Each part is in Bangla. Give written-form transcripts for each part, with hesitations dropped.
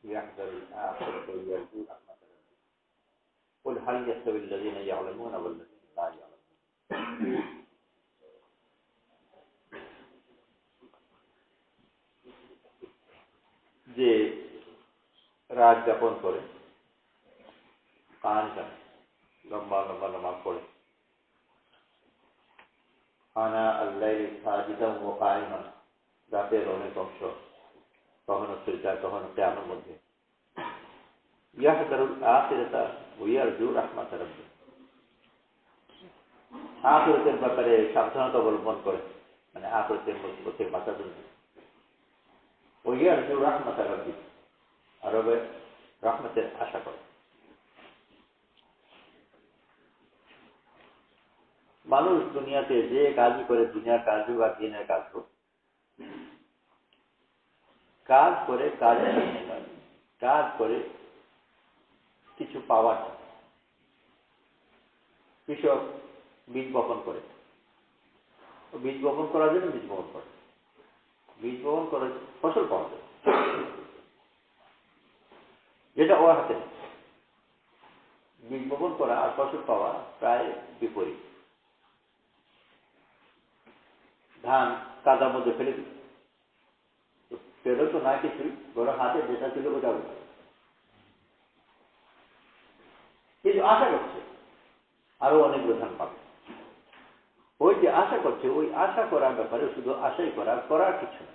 يحذر الآخرة ويرجو رحمة ربه قل هل يستوي الذين يعلمون والذين لا يعلمون যে রাত যাপন করে কান টানে লম্বা লম্বা নামাজ পড়ে আনা আল্লাইলি সাজিদাও ওয়া কায়িমান রাতের অনেক অংশ কখনো সিজদা কখনো কিয়ামের মধ্যে ইয়াহদারুল আখিরাতা ওয়া ইয়ারজু রাহমাত রাব্বিহ আখিরাতের ব্যাপারে সাবধানতা অবলম্বন করে মানে আখিরাতের মধ্যে বাঁচার জন্য ওয়া ইয়ারজু রাহমাত রাব্বিহ আরবে রহমতের আশা করে মানুষ দুনিয়াতে যে কাজই করে দুনিয়ার কাজ হোক আর দিনের কাজ হোক কাজ করে কাজ করে কিছু পাওয়ার কৃষক বীজ বপন করে বীজ বপন করার জন্য বীজ বপন করে বীজ বপন করে ফসল পাওয়া যায় যেটা ওর হাতে বীজ বপন করা আর ফসল পাওয়া প্রায় বিপরীত ধান কাদার মধ্যে ফেলে দিল ফেরো তো না কিছুই বড় হাতে যেটা ছিল ওটা কিন্তু আশা করছে আরো অনেকগুলো ধান পাবে ওই যে আশা করছে ওই আশা করার ব্যাপারে শুধু আশাই করার কিছু না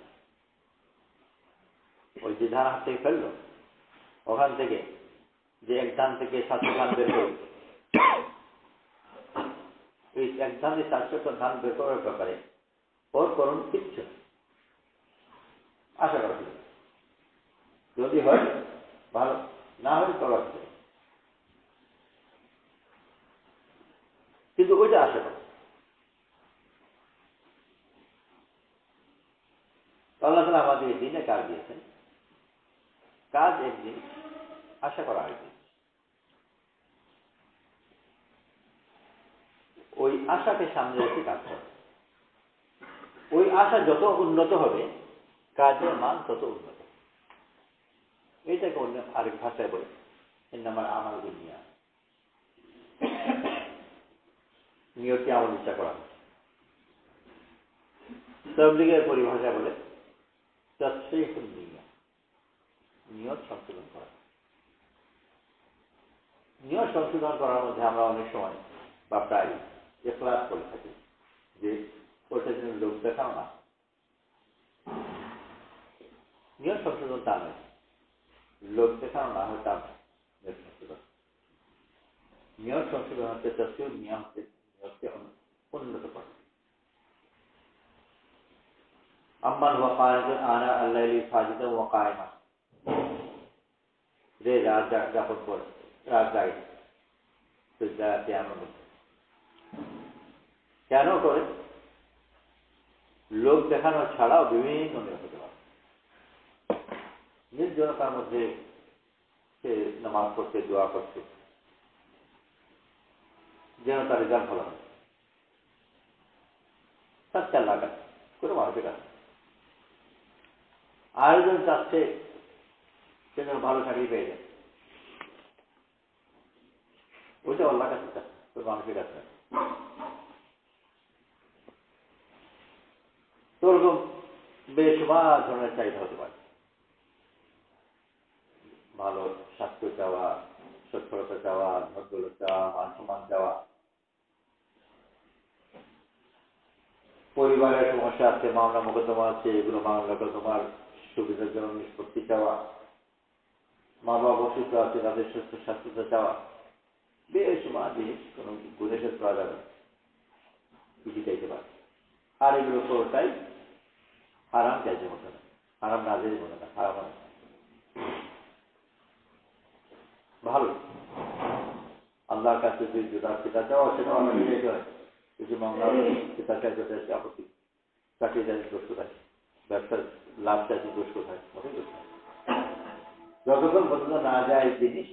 ওই যে ধান হাত থেকে ফেললো ওখান থেকে যে এক ধান থেকে 700 ধান বের করবে এই এক ধানে 700 ধান বের করার ব্যাপারে ওর করণ কিচ্ছু আশা করা যদি হয় ভালো না হয় করার কিন্তু ওইটা আশা করে আল্লাহ তাআলা আমাদের দিনে কাজ দিয়েছেন কাজ একদিন আশা করা একদিন ওই আশাকে সামনে রেখে কাজ করে ওই আশা যত উন্নত হবে কাজের মান তত উন্নত এইটাকে অন্য আরেক ভাষায় বলে এর নাম আমার দুনিয়া নিয়তকে আমল ইচ্ছা করা হয় তাবলীগের পরিভাষায় বলে তাসফীহুন নিয়ত নিয়ত সংশোধন করা নিয়ত সংশোধন করার মধ্যে আমরা অনেক সময় বা প্রায় ইখলাস করে থাকি যে ওইটার জন্য লোক দেখাও না নিয়ত সংশোধন তা নয় লোক দেখানো না হয় তা নয় নিয়ত সংশোধন হচ্ছে তাসফীহুন নিয়ত হচ্ছে নিয়তকে উন্নত করা আম্মান ওয়া কায়িমান আনা আল্লাইলি সাজিদাও ওয়া কায়িমান যে রাত যাপন করে রাত জাগে সিজদা কিয়ামের মধ্যে কেন করে লোক দেখানো ছাড়াও বিভিন্ন নিয়ত হতে পারে নির্জনতার মধ্যে সে নামাজ পড়ছে দোয়া করছে যেন তার রেজাল্ট ভালো হয় সচ্চা লাগা কোনো মানুষের কাছে আয়োজন চাচ্ছে সে যেন ভালো চাকরি পেয়ে যায় ওইটা আল্লাহ কাছে চাচ্ছে তোর মানুষের কাছে তো ওরকম বেশমার ধরনের চাহিদা হতে পারে ভালো স্বাস্থ্য চাওয়া সচ্ছলতা চাওয়া ভদ্রতা চাওয়া মান সম্মান চাওয়া পরিবারের সমস্যা আছে মামলা মোকদ্দমা আছে এগুলো মামলাটা তোমার সুবিধার জন্য নিষ্পত্তি চাওয়া মা বাবা অসুস্থ আছে তাদের সুস্থ স্বাস্থ্যতা চাওয়া বেশ মা জিনিস কোনো গুণেশেষ করা যাবে কিছু চাইতে পারে আর এগুলো পুরোটাই হারাম চাইতে মতো না হারাম নাজের মতো না হারাম ভালো আল্লাহর কাছে যে যেটা সেটা চাওয়া সেটা অনেক চাইতে হয় কিছু মামলা সেটা চাইতে চাইছে আপত্তি চাকরি চাইতে দোষ কোথায় ব্যবসার লাভ চাইতে দোষ কোথায় মোটেই দোষ নাই যতক্ষণ পর্যন্ত না যায় জিনিস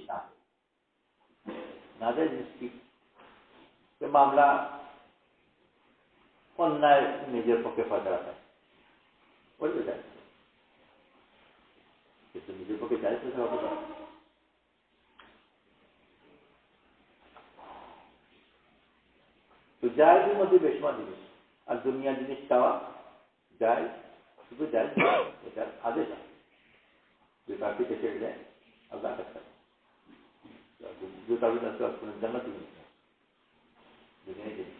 না যায় জিনিস কি মামলা অন্যায় নিজের পক্ষে ফয়সলা চায় বলতে চায় কিন্তু নিজের পক্ষে জায়েজ হতে হবে না। তো জায়েজের মধ্যে বেশমা জিনিস আর দুনিয়া জিনিস চাওয়া জায়েজ, শুধু জায়েজ এটার আদেশ আছে যে বাকিতে ছেড়ে দেয় আল্লাহ কাছে জুতা বিনা জান্নাতি জিনিস দুনিয়ায় জিনিস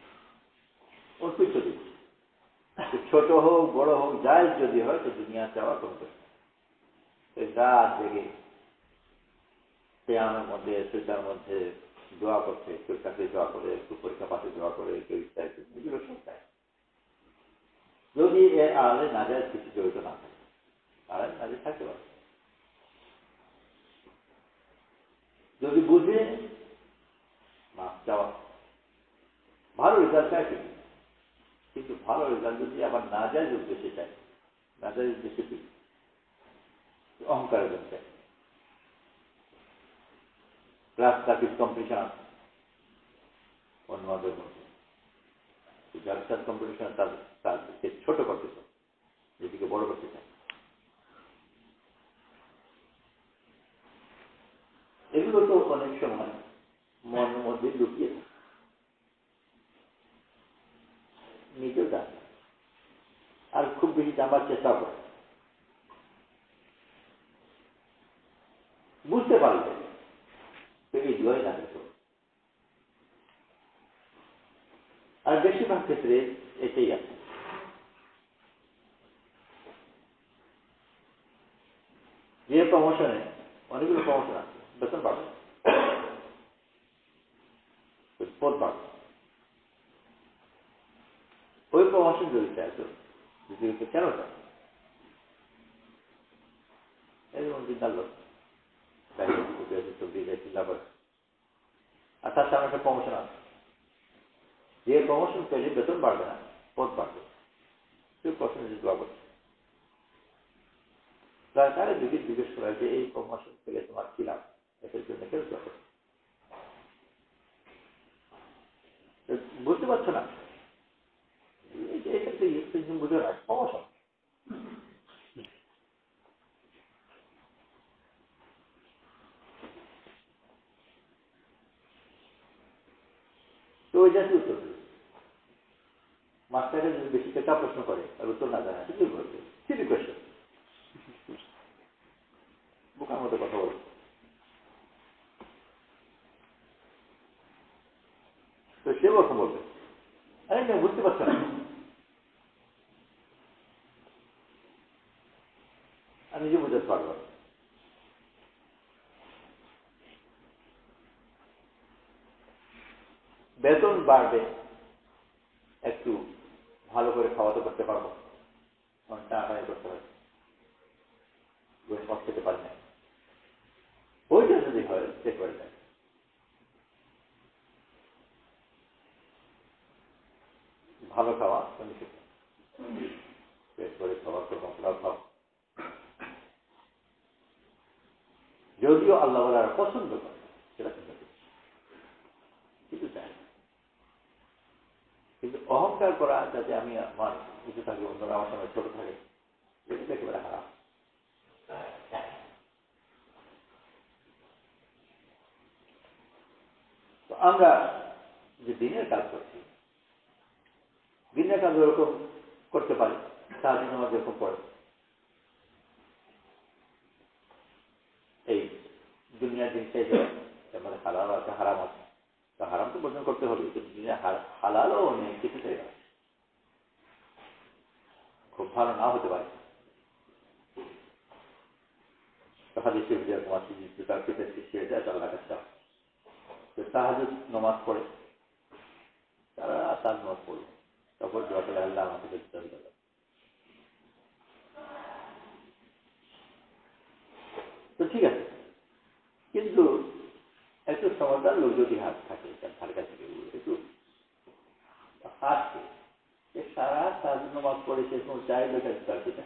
অস্তিত্ব জিনিস ছোট হোক বড় হোক জায়েজ যদি হয় তো দুনিয়া চাওয়া কম করছে রাত জেগে কেয়ামের মধ্যে সেটার মধ্যে দোয়া করছে, কেউ চাকরি দোয়া করে, একটু পরীক্ষা পাশে দোয়া করে, কেউ ইচ্ছায় এগুলো সব চায়। যদি এর আড়ালে নাজায়েজ কিছু জড়িত না থাকে, আড়ালে নাজায়েজ থাকতে পারে। যদি বুঝে মাপ চাওয়া ভালো রেজাল্ট চায় ঠিক, কিন্তু ভালো রেজাল্ট যদি আবার নাজায়েজ উদ্দেশ্যে চায়, নাজায়েজ উদ্দেশ্যে কি অহংকারের জন্য চায়। ক্লাস সার্ভিস কম্পিটিশন আছে অন্যদের মধ্যে, যার কম্পিটিশন তাদেরকে ছোট করতে চায়, যেদিকে বড় করতে চায়। এগুলো তো অনেক সময় মনের মধ্যে লুকিয়ে থাকে, নিজেও জানে আর খুব বেশি জানবার চেষ্টা করে। বুঝতে পারলে তো এই দুয়াই জানতে হবে। আর বেশিরভাগ ক্ষেত্রে এটাই আছে। যে প্রমোশনে অনেকগুলো প্রমোশন আছে, বেতন পাবে, পদ পাবে, ওই প্রমোশন যদি চায় তো কেন চায় এরকম চিন্তা লোক চিন্তা করে। আর তার সামনে একটা প্রমোশন আছে, যে প্রমোশন পেলে বেতন বাড়বে না, পদ বাড়বে, সেই প্রশ্ন দোয়া করছে। সরকারে যদি জিজ্ঞেস করা যে এই প্রমোশন পেলে তোমার কি লাভ, এটার জন্য কেউ দোয়া করছে। বুঝতে পারছো না, বুঝে না প্রমোশন। তো ওই জাতীয় উত্তর দিল। মাস্টারকে যদি বেশি কেটা প্রশ্ন করে আর উত্তর না জানা কি বলবে, সিলি কোয়েশ্চেন, বোকার মতো কথা বলবে। তো সে ওরকম বলবে, আরে না বুঝতে পারছো না, আমি নিজে বুঝতে পারবো। বেতন বাড়বে, একটু ভালো করে খাওয়াতে করতে পারবো, অনেক টাকা করতে হবে, সব খেতে পারি না, ওইটা যদি হয় সে করে যায়। ভালো খাওয়া পেট করে খাওয়া তো মশলা খাওয়া, যদিও আল্লাহ বলার পছন্দ করে সেটা কিন্তু চায়, কিন্তু অহংকার করা যাতে আমি আমার কিছু থাকি অন্যরা আমার সামনে ছোট থাকে, এটা একেবারে খারাপ। তো আমরা যে দিনের কাজ করছি, দিনের কাজ ওরকম করতে পারি, তার জন্য আমার যেরকম পড়ে এই দুনিয়ার দিন শেষ হয়, মানে হালাল আছে হারাম আছে, তো হারাম তো বর্জন করতে হবে, কিন্তু দুনিয়া হালালও নেই কিছু চাই না, খুব ভালো না হতে পারে। হাদিসে যেরকম আছে যে তার পেটের সৃষ্টি হয়ে যায় আল্লাহ কাছে, তো তাহাজ্জুদ নামাজ পড়ে, তারা তার নামাজ পড়ল, তারপর দোয়া করে আল্লাহ আমাকে বেঁচে দিল। তো ঠিক আছে, কিন্তু একটু সমঝদার লোক যদি হাত থাকে তার ধারে কাছে একটু হাসছে, সারা তাহাজ্জুদ নামাজ পড়ে সে কোনো চাই দেখা তার পিতা,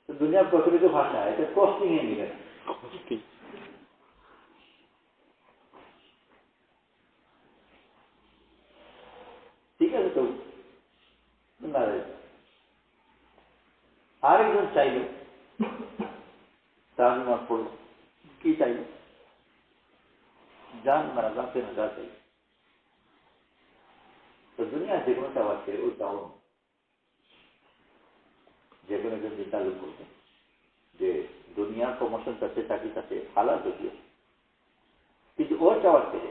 তো দুনিয়ার প্রচলিত ভাষা এটা কস্টিং এ নিবে না, ঠিক আছে তো না চাইল, তাজিমাত পড়ল, কি চাইল? জাহান্নামের আযাব থেকে নাজাত চাইল। তো দুনিয়া যে কোনো চাওয়া ছেড়ে ওই চাওয়া যে কোনো একজন চিন্তা লোক করবে যে দুনিয়ার প্রমোশন চাচ্ছে, চাকরি চাচ্ছে, হালাল যদিও, কিন্তু ওর চাওয়ার ছেড়ে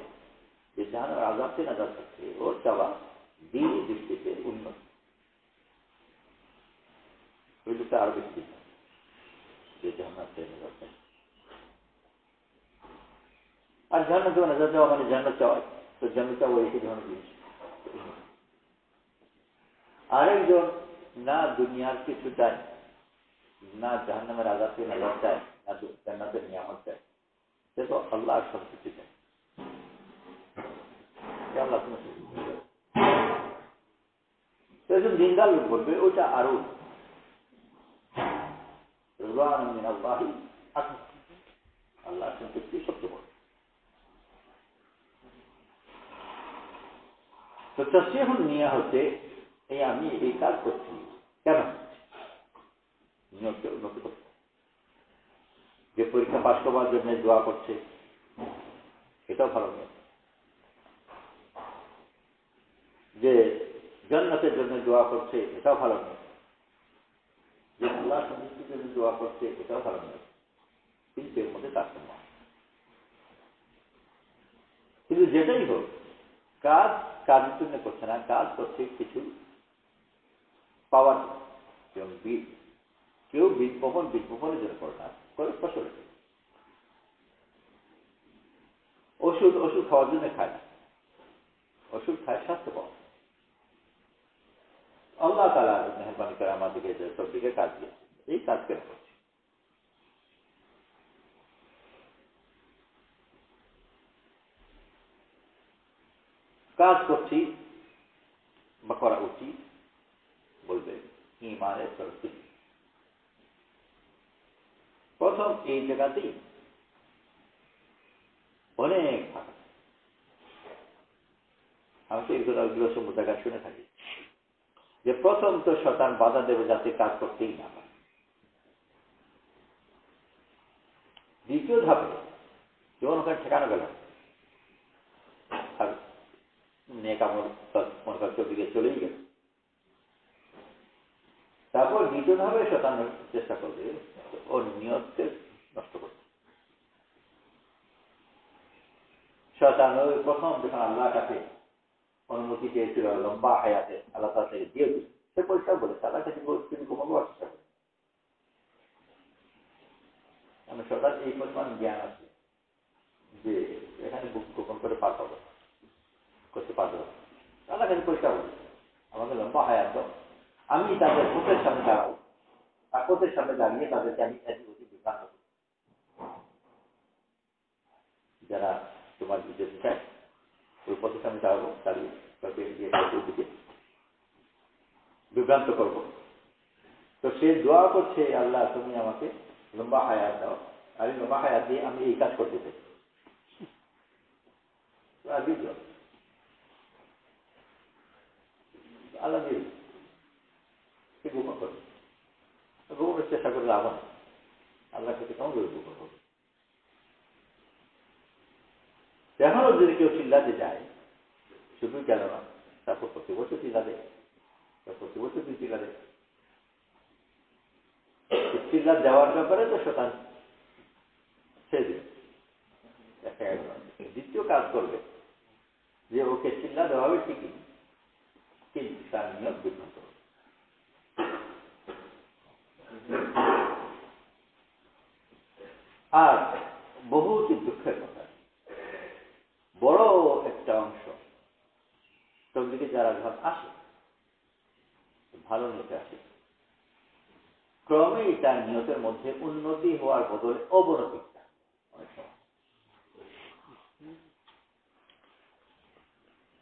যে জাহান্নামের আযাব থেকে নাজাত চাচ্ছে, ওর চাওয়া দিনই দৃষ্টিতে উন্নত, ওই লোকটা আরো বেশি দিন যে জাহান্নাম থেকে নাজাত চাচ্ছে। আর জান্নাত থেকে নাজাত চাওয়া মানে জান্নাত চাওয়া, তো জান্নাত চাওয়া একই ধরনের জিনিস। আরেকজন না দুনিয়ার কিছু চায়, না জাহান্নামের আযাব থেকে নাজাত চায়, না জান্নাতের নিয়ামত চায়, সে তো আল্লাহর সন্তুষ্টি চায়। আল্লাহ তো একজন দিনদার লোক বলবে ওইটা আরো আল্লাহ সন্তুষ্টি সবচেয়ে বড়। তো তাসবিহুন নিয়া হচ্ছে এই আমি এই কাজ করছি কেন, নিয়তকে উন্নত করতে। যে পরীক্ষা পাস করবার জন্য দোয়া করছে এটাও ভালো নিয়ত। যে জান্নাতের জন্য দোয়া করছে এটাও ভালো নিয়ত। যে আল্লাহ সন্তুষ্টির জন্য দোয়া করছে এটাও ভালো নিয়ত, কিন্তু এর মধ্যে তারতম্য। কিন্তু যেটাই হোক, কাজ কাজের জন্য করছে না, কাজ করছে কিছু পাওয়ার জন্য। কেউ বীজ বপনের জন্য করে না, করে ফসলের। ওষুধ খাওয়ার জন্য খায় না, ওষুধ খায় স্বাস্থ্য পাওয়া। আল্লাহ তাআলা মেহেরবানি করে আমাদেরকে সব দিকে কাজ দিয়েছে, এই কাজ কেন করছে? কাজ করছি বা করা উচিত বলবে ঈমানের তরফ। প্রথম এই জায়গাতেই অনেক ফাঁকা। আমি তো এগুলো সমুদ্র জায়গা শুনে থাকি যে প্রথম তো শয়তান বাধা দেবে যাতে কাজ করতেই না পারে। দ্বিতীয় ধাপে যখন ওখানে ঠেকানো গেল আর নেক আমল মনকার দিকে চলেই গেল, তারপর দ্বিতীয় ধাপে শয়তান চেষ্টা করবে ওর নিয়তকে নষ্ট করতে। শয়তান ওই প্রথম যখন আল্লাহর কাছে অনুমতি চেয়েছিল লম্বা হায়াতে, আল্লাহ তাআলা তাকে দিয়ে দিল। সে পরিষ্কার বলেছে আল্লাহ কাছে তিনি ঘুমাবার চেষ্টা করে। আমি শয়তান এই পরিমাণ জ্ঞান আছে যে এখানে বুক গোপন করে পার পাবো করতে পারবো। আল্লাহ কাছে পরিষ্কার বলেছে আমাকে লম্বা হায়াত দাও, আমি তাদের কোটের সামনে দাঁড়াবো, আর কোটের সামনে দাঁড়িয়ে তাদেরকে আমি এদিক ওদিক বিভ্রান্ত করবো। যারা তোমার যেতে চায় ওই পথের সামনে দাঁড়াবো, দাঁড়িয়ে দিকে বিভ্রান্ত করবো। তো সে দোয়া করছে আল্লাহ তুমি আমাকে লম্বা হায়াত দাও, আর এই লম্বা হায়াত দিয়ে আমি এই কাজ করতে চাই। আল্লাহ দিল, সে গোপন করবে, গোপনের চেষ্টা করে লাভ না। আল্লাহ কাছে কেমন করে গোপন করবে? এখনও যদি কেউ চিল্লাতে যায় শুধু গেল না, তারপর প্রতি বছর চিল্লা দেয়, প্রতি বছর তুই চিল্লা দেয়। চিল্লা দেওয়ার ব্যাপারে তো শয়তান ছেড়ে দিবে। দ্বিতীয় কাজ করবে যে ওকে চিল্লা দেওয়া হবে ঠিকই, কিন্তু তার নিয়ত বিভ্রান্ত হবে। আর বহুত দুঃখের কথা, বড় একটা অংশ তবলিগে যারা যখন আসে ভালো নিতে আসে, ক্রমেই তার নিয়তের মধ্যে উন্নতি হওয়ার বদলে অবনতি অনেক সময়।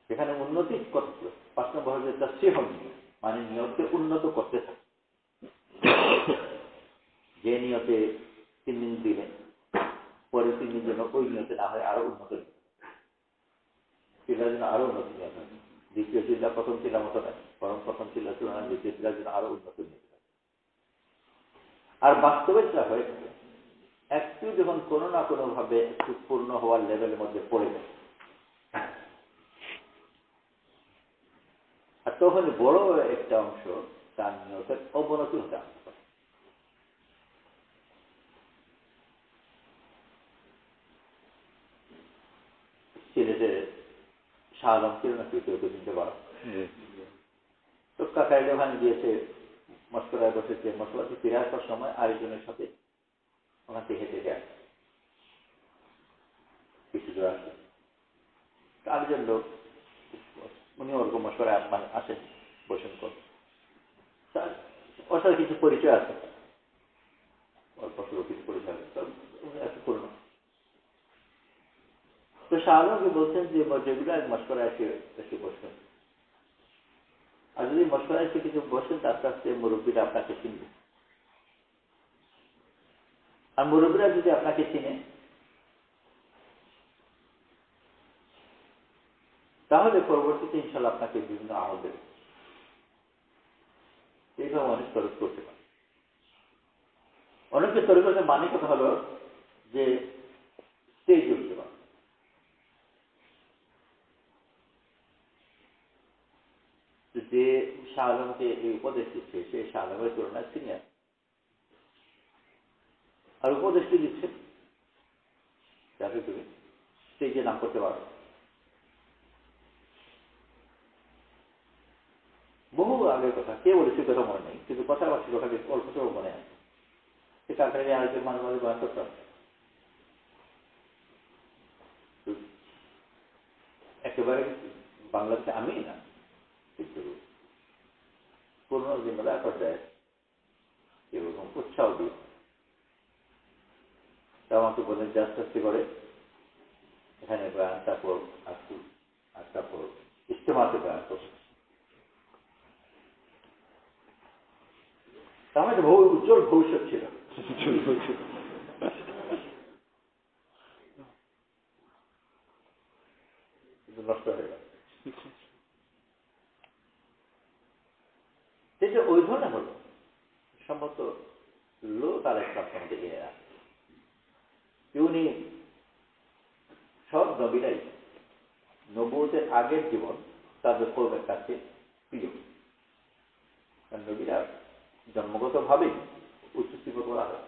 সেখানে উন্নতির কথা ছিল ৫ নম্বর হচ্ছে তাসবিহুন নিয়া, মানে নিয়তকে উন্নত করতে থাকে। যে নিয়তে ৩ দিন দিলেন, পরে ৩ দিন জন্য ওই নিয়তে না হয় আরো উন্নত নিয়ত, চিল্লার জন্য আরো উন্নত নিয়ত হয়। দ্বিতীয় চিল্লা প্রথম চিল্লা মতো নয়, বরং প্রথম চিল্লা তুলনায় দ্বিতীয় চিল্লার জন্য আরো উন্নত নিয়ত হয়। আর বাস্তবে যা হয়ে থাকে, একটু যখন কোনো না কোনোভাবে একটু পূর্ণ হওয়ার লেভেলের মধ্যে পড়ে যায়, আর তখন বড় একটা অংশ তার নিয়তের অবনতি হতে আসতে পারে। সিলেটের শাহ আলম ছিল না, কেউ কেউ নিতে পারো, তো কাকাইলে ওখানে গিয়েছে, মস্করায় বসেছে, মশলাতে ফিরে আসার সময় আরেকজনের সাথে ওখান থেকে হেঁটে যায়, কিছু দূর আসে, আরেকজন লোক উনি ওরকম মশকরায় আসেন, বসেন কর, ওর সাথে কিছু পরিচয় আছে, ওর পশুর কিছু পরিচয় আছে, উনি এত পুরনো। তো শাহ আলমকে বলছেন যে রেগুলার মশকরায় এসে বসবেন, আর যদি মশকরায় এসে কিছু বসেন, আস্তে আস্তে মুরব্বীরা আপনাকে চিনবে, আর মুরব্বীরা যদি আপনাকে চিনে তাহলে পরবর্তীতে ইনশাল্লাহ আপনাকে বিভিন্ন আমল দেবে। এইভাবে অনেক তরফ করতে পারে। অনেকের তরিকতের মানে কথা হলো যে স্টেজ উঠতে পারে, যে শাহ আলমকে এই উপদেশ দিচ্ছে সে শাহ আলমের তুলনায় সিনিয়র, আর উপদেশটি দিচ্ছে যাতে তুমি স্টেজে নাম করতে পারো। বহু আগের কথা, কে বলেছে কথা মনে নেই, কিন্তু কথাবার্তা কথা অল্পটাও মনে আছে। সে কাকারে আরেকজন মাঝে মাঝে বয়ান করতাম, একেবারে বাংলাদেশে আমি না, কিন্তু পুরনো জিম্মেদার পর্যায়ে এরকম উৎসাহ দিয়ে তা আমাকে বলেন যে আস্তে আস্তে করে এখানে বয়ান, তারপর আসুন, আর তারপর ইস্তেমাতে বয়ান করছে। আমার একটা বহু উজ্জ্বল ভবিষ্যৎ ছিল, কিন্তু নষ্ট হয়ে গেল। সেটা ওই ধরনের হল সম্ভবত লোক আর একটা মধ্যে এরা উনি সব নবীরাই নবুয়তের আগের জীবন তাদের কর্মের কাছে প্রিয়, কারণ নবীরা জন্মগতভাবেই উচ্চ সিফত করা হয়,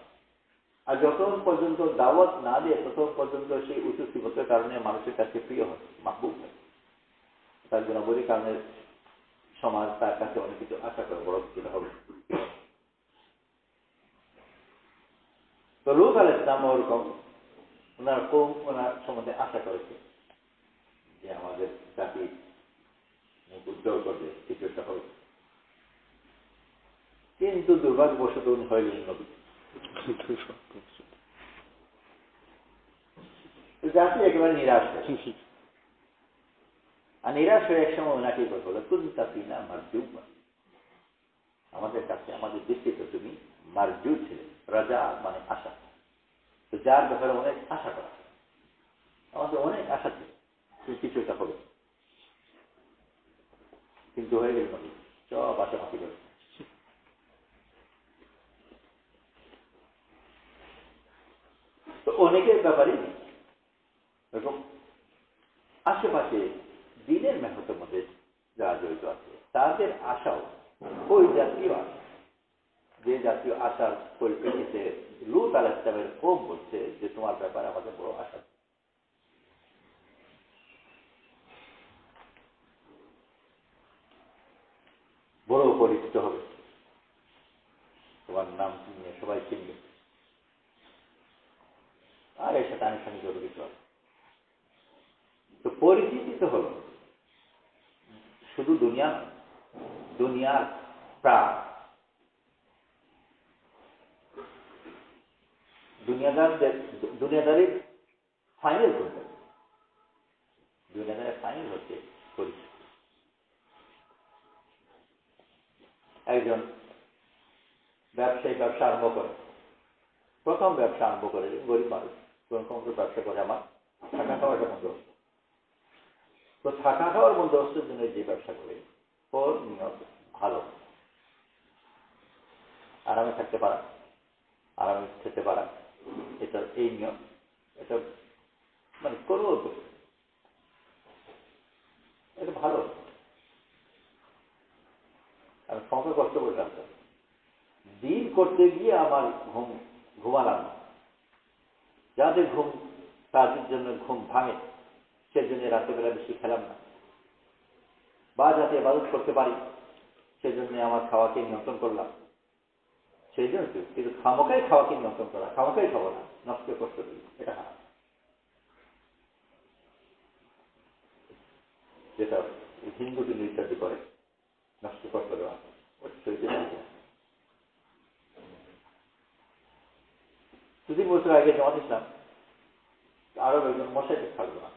আর যতক্ষণ পর্যন্ত দাওয়াত না দিয়ে ততক্ষণ পর্যন্ত সেই উচ্চ সিফতের কারণে মানুষের কাছে প্রিয় হয়, মাহবুব হয়। তার গুণাবলীর কারণে সমাজ তার কাছে অনেক কিছু আশা করে, বড় কিছু হবে। তো লূত আলাইহিস সালাম ওরকম ওনার কৌম ওনার সম্বন্ধে আশা করেছে যে আমাদের জাতি মুখ উজ্জ্বল করবে, কিছু একটা হবে, কিন্তু দুর্ভাগ্যবশত উনি হইলেন নবী। জাতি একেবারে নিরাশ হয়েছে, আর নিরাশ হয়ে একসময় ওনাকে কথা বলে, তুমি তাকি না মারজু, আমাদের কাছে আমাদের দৃষ্টিতে তুমি মারজু ছিলেন। রাজা মানে আশা, তো যার ব্যাপারে অনেক আশা করা, আমাদের অনেক আশা ছিল তুমি কিছু একটা হবে, কিন্তু হয়ে গেল নবী, সব আশা মাফি করে। তো অনেকের ব্যাপারে এরকম আশেপাশে দিনের মেহনতের মধ্যে যারা জড়িত আছে তাদের আশাও ওই জাতীয় আশা, যে জাতীয় আশার পরিপ্রেক্ষিতে লূত আলাইহিস সালামের কওম বলছে যে তোমার ব্যাপারে আমাদের বড় আশা, বড় পরিচিত হবে, তোমার নাম নিয়ে সবাই চিনবে, আর এর সাথে আনুষ্ঠানিক যত কিছু হবে। তো পরিচিতি তো হল শুধু দুনিয়া নয়, দুনিয়ার প্রাণ, দুনিয়াদারির ফাইনাল কোনটা? দুনিয়াদারের ফাইনাল হচ্ছে পরিচিতি। একজন ব্যবসায়ী ব্যবসা আরম্ভ করে, প্রথম ব্যবসা আরম্ভ করে, গরিব মানুষ কোন ব্যবসা করে, আমার থাকা খাওয়াটা বন্দোবস্ত, তো থাকা খাওয়ার বন্দোবস্তের জন্য যে ব্যবসা করে ওর নিয়ত ভালো, আরামে থাকতে পারা, আরামে খেতে পারা, এটা এই নিয়ম, এটা মানে করবো, এটা ভালো। আমি সময় কষ্ট করে রাখতাম, দিন করতে গিয়ে আমার ঘুমালাম না, যাতে কাজের জন্য ঘুম ভাঙে সেজন্য রাত্রেবেলা বেশি খেলাম না, বা যাতে ইবাদত করতে পারি সেজন্য আমার খাওয়াকে নিয়ন্ত্রণ করলাম। সেই জন্য কিন্তু খামোকাই খাওয়াকে নিয়ন্ত্রণ করা, খামোকাই খাবো না, নষ্ট কষ্ট করি, এটা খারাপ। যেটা হিন্দুকে নির্যাতিত করে নষ্ট করতে দেওয়া, দুদিন বছর আগে জমা দিচ্ছিলাম, আরো একজন মশাইকে থাকবো না,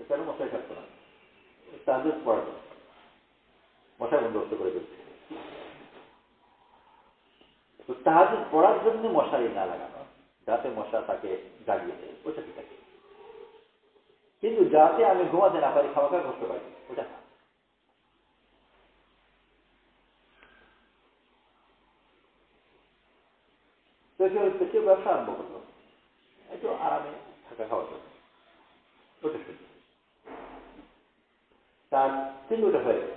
কেন মশাই থাকতো না, তাদের পড়াতো, মশাই বন্দোবস্ত করে দিচ্ছে। তো তাহাজুদ পড়ার জন্য মশারি না লাগানো, যাতে মশা তাকে জাগিয়ে দেয়, ওটা ঠিক আছে। কিন্তু যাতে আমি ঘুমাতে না পারি, খাওয়া খাওয়া করতে পারি, ওটা না। তো কেউ ব্যবসা আরম্ভ করলো, একটু আরামে থাকা খাওয়া জন্য, ওটা ঠিক। তার তিনটা হয়ে গেল,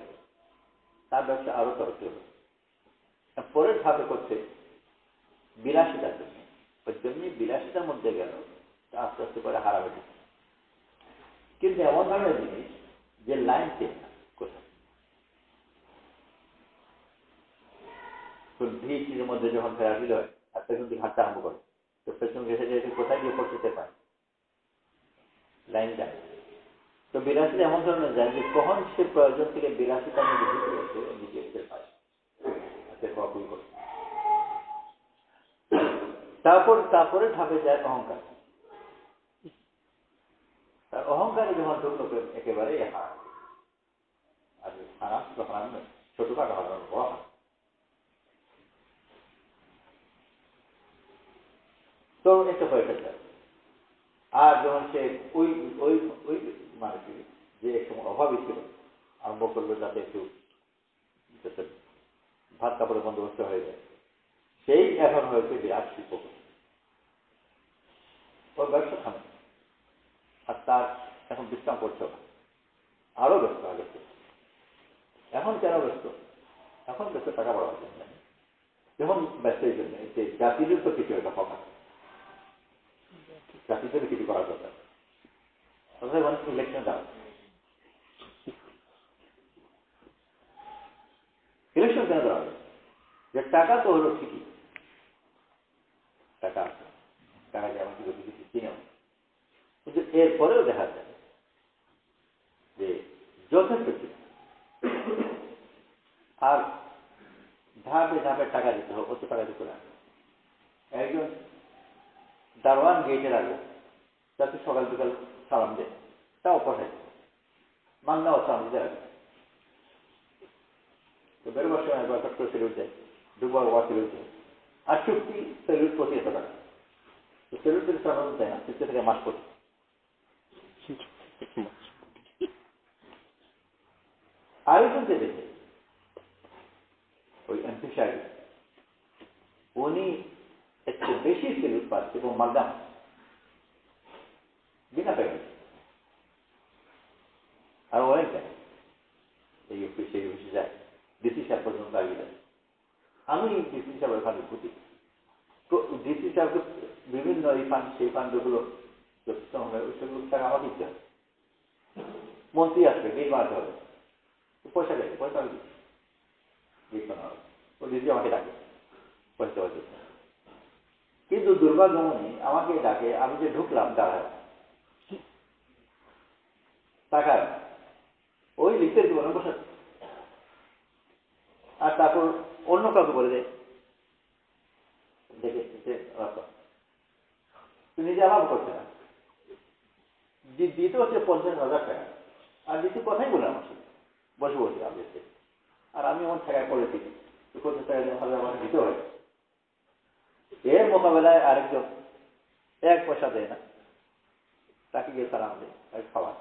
তার ব্যবসা আরো তরক্কি হলো। পরের ধাপে করছে বিলাসিতার জন্য, ওই জন্যই বিলাসিতার মধ্যে গেল, আস্তে আস্তে করে হারাবে ঢুকে। কিন্তু এমন ধরনের জিনিস যে লাইন চেন না, কোথায় ভিড়ের মধ্যে যখন ফেরাফিল হয় আর পেছন দিকে হাঁটতে আরম্ভ করে, তো পেছন ঘেসে যেতে কোথায় গিয়ে পড়তে পারে, লাইন যায়। তো বিলাসিতা এমন ধরনের যায় যে কখন সে প্রয়োজন থেকে বিলাসিতার মধ্যে ঢুকে গেছে নিজে টের পায়, ভুল করে। তারপরে ধাপে যায় অহংকার। তার অহংকারে যখন ঢুকলো একেবারে হারাম, আর হারাম তো হারাম নয়, ছোটখাটো হারাম, বড় হারাম। তো একটা হয়ে ফেলতে, আর যখন সে ওই ওই ওই মানুষটি যে সময় অভাবই ছিল আরম্ভ করলো যাতে একটু যাতে ভাত কাপড়ের বন্দোবস্ত হয়ে যায়, সেই এখন হয়েছে বিরাট শিল্প, ওর ব্যবসা থামে, আর তার এখন বিশ্রাম করছে না, আরো ব্যস্ত আগে। এখন কেন ব্যস্ত? এখন ব্যস্ত টাকা বাড়াবার জন্য, যেমন ব্যস্ত এই জন্য যে জাতিদের তো কিছু একটা হবে, জাতিদের কিছু করার দরকার। মানুষ ইলেকশন দাও, ইলেকশন কেন দেওয়া হবে? যে টাকা তো হলো ঠিকই, টাকা আছে, টাকা দিয়ে আমার কিছু কিছু কিনেও, কিন্তু এরপরেও দেখা যায় যে যথেষ্ট ছিল, আর ধাপে ধাপে টাকা দিতে হবে, অত টাকা দিতে লাগে। একজন দারোয়ান গেটের আগে যাতে সকাল বিকাল সালাম দেয়, তাও পাঠাই মান্নাও সালাম দিতে লাগে। তো বেরোবার সময় একবার ছোট্ট সেলুট দেয়, দুবার ওয়ার সেলুট দেয়, আর চুক্তি সেলুট প্রতি 100 টাকা। তো সেলুট থেকে সালাম দেয় না, চুক্তি থেকে মাস প্রতি। আরেকজনকে দেখে ওই এমপি সাহেব, উনি একটু বেশি সেলুট পাচ্ছে এবং মাধ্যম বিনা পেমেন্ট, আর অনেক যায় এই অফিস সেই অফিসে যায়, ডিসি সাহেব পর্যন্ত আগে যায়। আমি ডিসি সাহেবের ফান্ডে ঘুরি, তো ডিসি সাহেবকে বিভিন্ন এই ফান্ড সেই ফান্ডগুলো সেগুলো টাকা আমাকে দিতে হবে। মন্ত্রী আসবে, গেট বানাতে হবে, পয়সা দেবে, পয়সা আমি দিচ্ছি, গেট বানানো হবে, ও ডিসি আমাকে ডাকে পয়সা দেওয়ার জন্য। কিন্তু দুর্ভাগ্যমণি আমাকে ডাকে, আমি যে ঢুকলাম দাঁড়ায় টাকা ওই লিখতে দেবো না, বসে, আর তারপর অন্য কাউকে বলে দেয় দেখে নিজে আলাপ করছে না, দিতে হচ্ছে 50,000 টাকা, আর দিতে কথাই বলে আমার সাথে বসে বসে আমি, আর আমি আমার টাকায় পড়েছি 50 টাকা আমার দিতে হয়। এর মোকাবেলায় আরেকজন 1 পয়সা দেয় না, তাকে গিয়ে সালাম দেয় আর খাওয়া,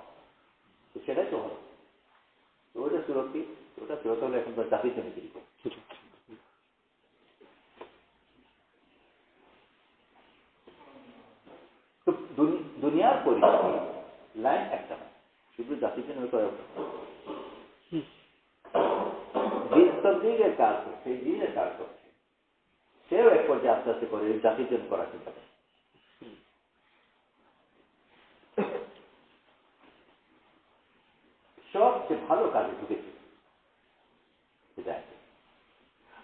তো সেটাই তো হলো। তো ওইটা সুরক্ষিত, ওটা সুরক্ষিত হলে এখন তো জাতির জন্য কি লাইন একটা না, শুধু জাতির জন্য দিনের কাজ করছে, দিনের কাজ করছে, সেও এক পর্যায়ে আস্তে আস্তে করে জাতির জন্য করা চিন্তা করে। সবচেয়ে ভালো কাজে ঢুকেছে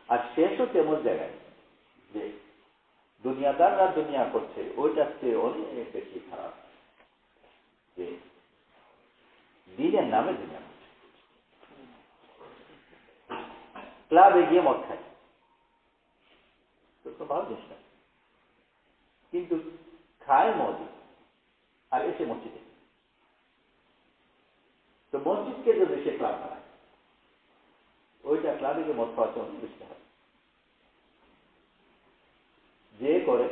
আর শেষ হচ্ছে এমন জায়গায় যে দুনিয়াদাররা দুনিয়া করছে, ওইটার চেয়ে অনেক বেশি খারাপ যে দিনের নামে দুনিয়া করছে। ক্লাবে গিয়ে মদ খায়, তো ভালো জিনিস না, কিন্তু খায় মদ আর এসে মসজিদে। তো মসজিদকে যদি সে ক্লাব বানায়, ওইটা ক্লাবে গিয়ে মদ খাওয়ার জন্য বুঝতে হবে। যে করে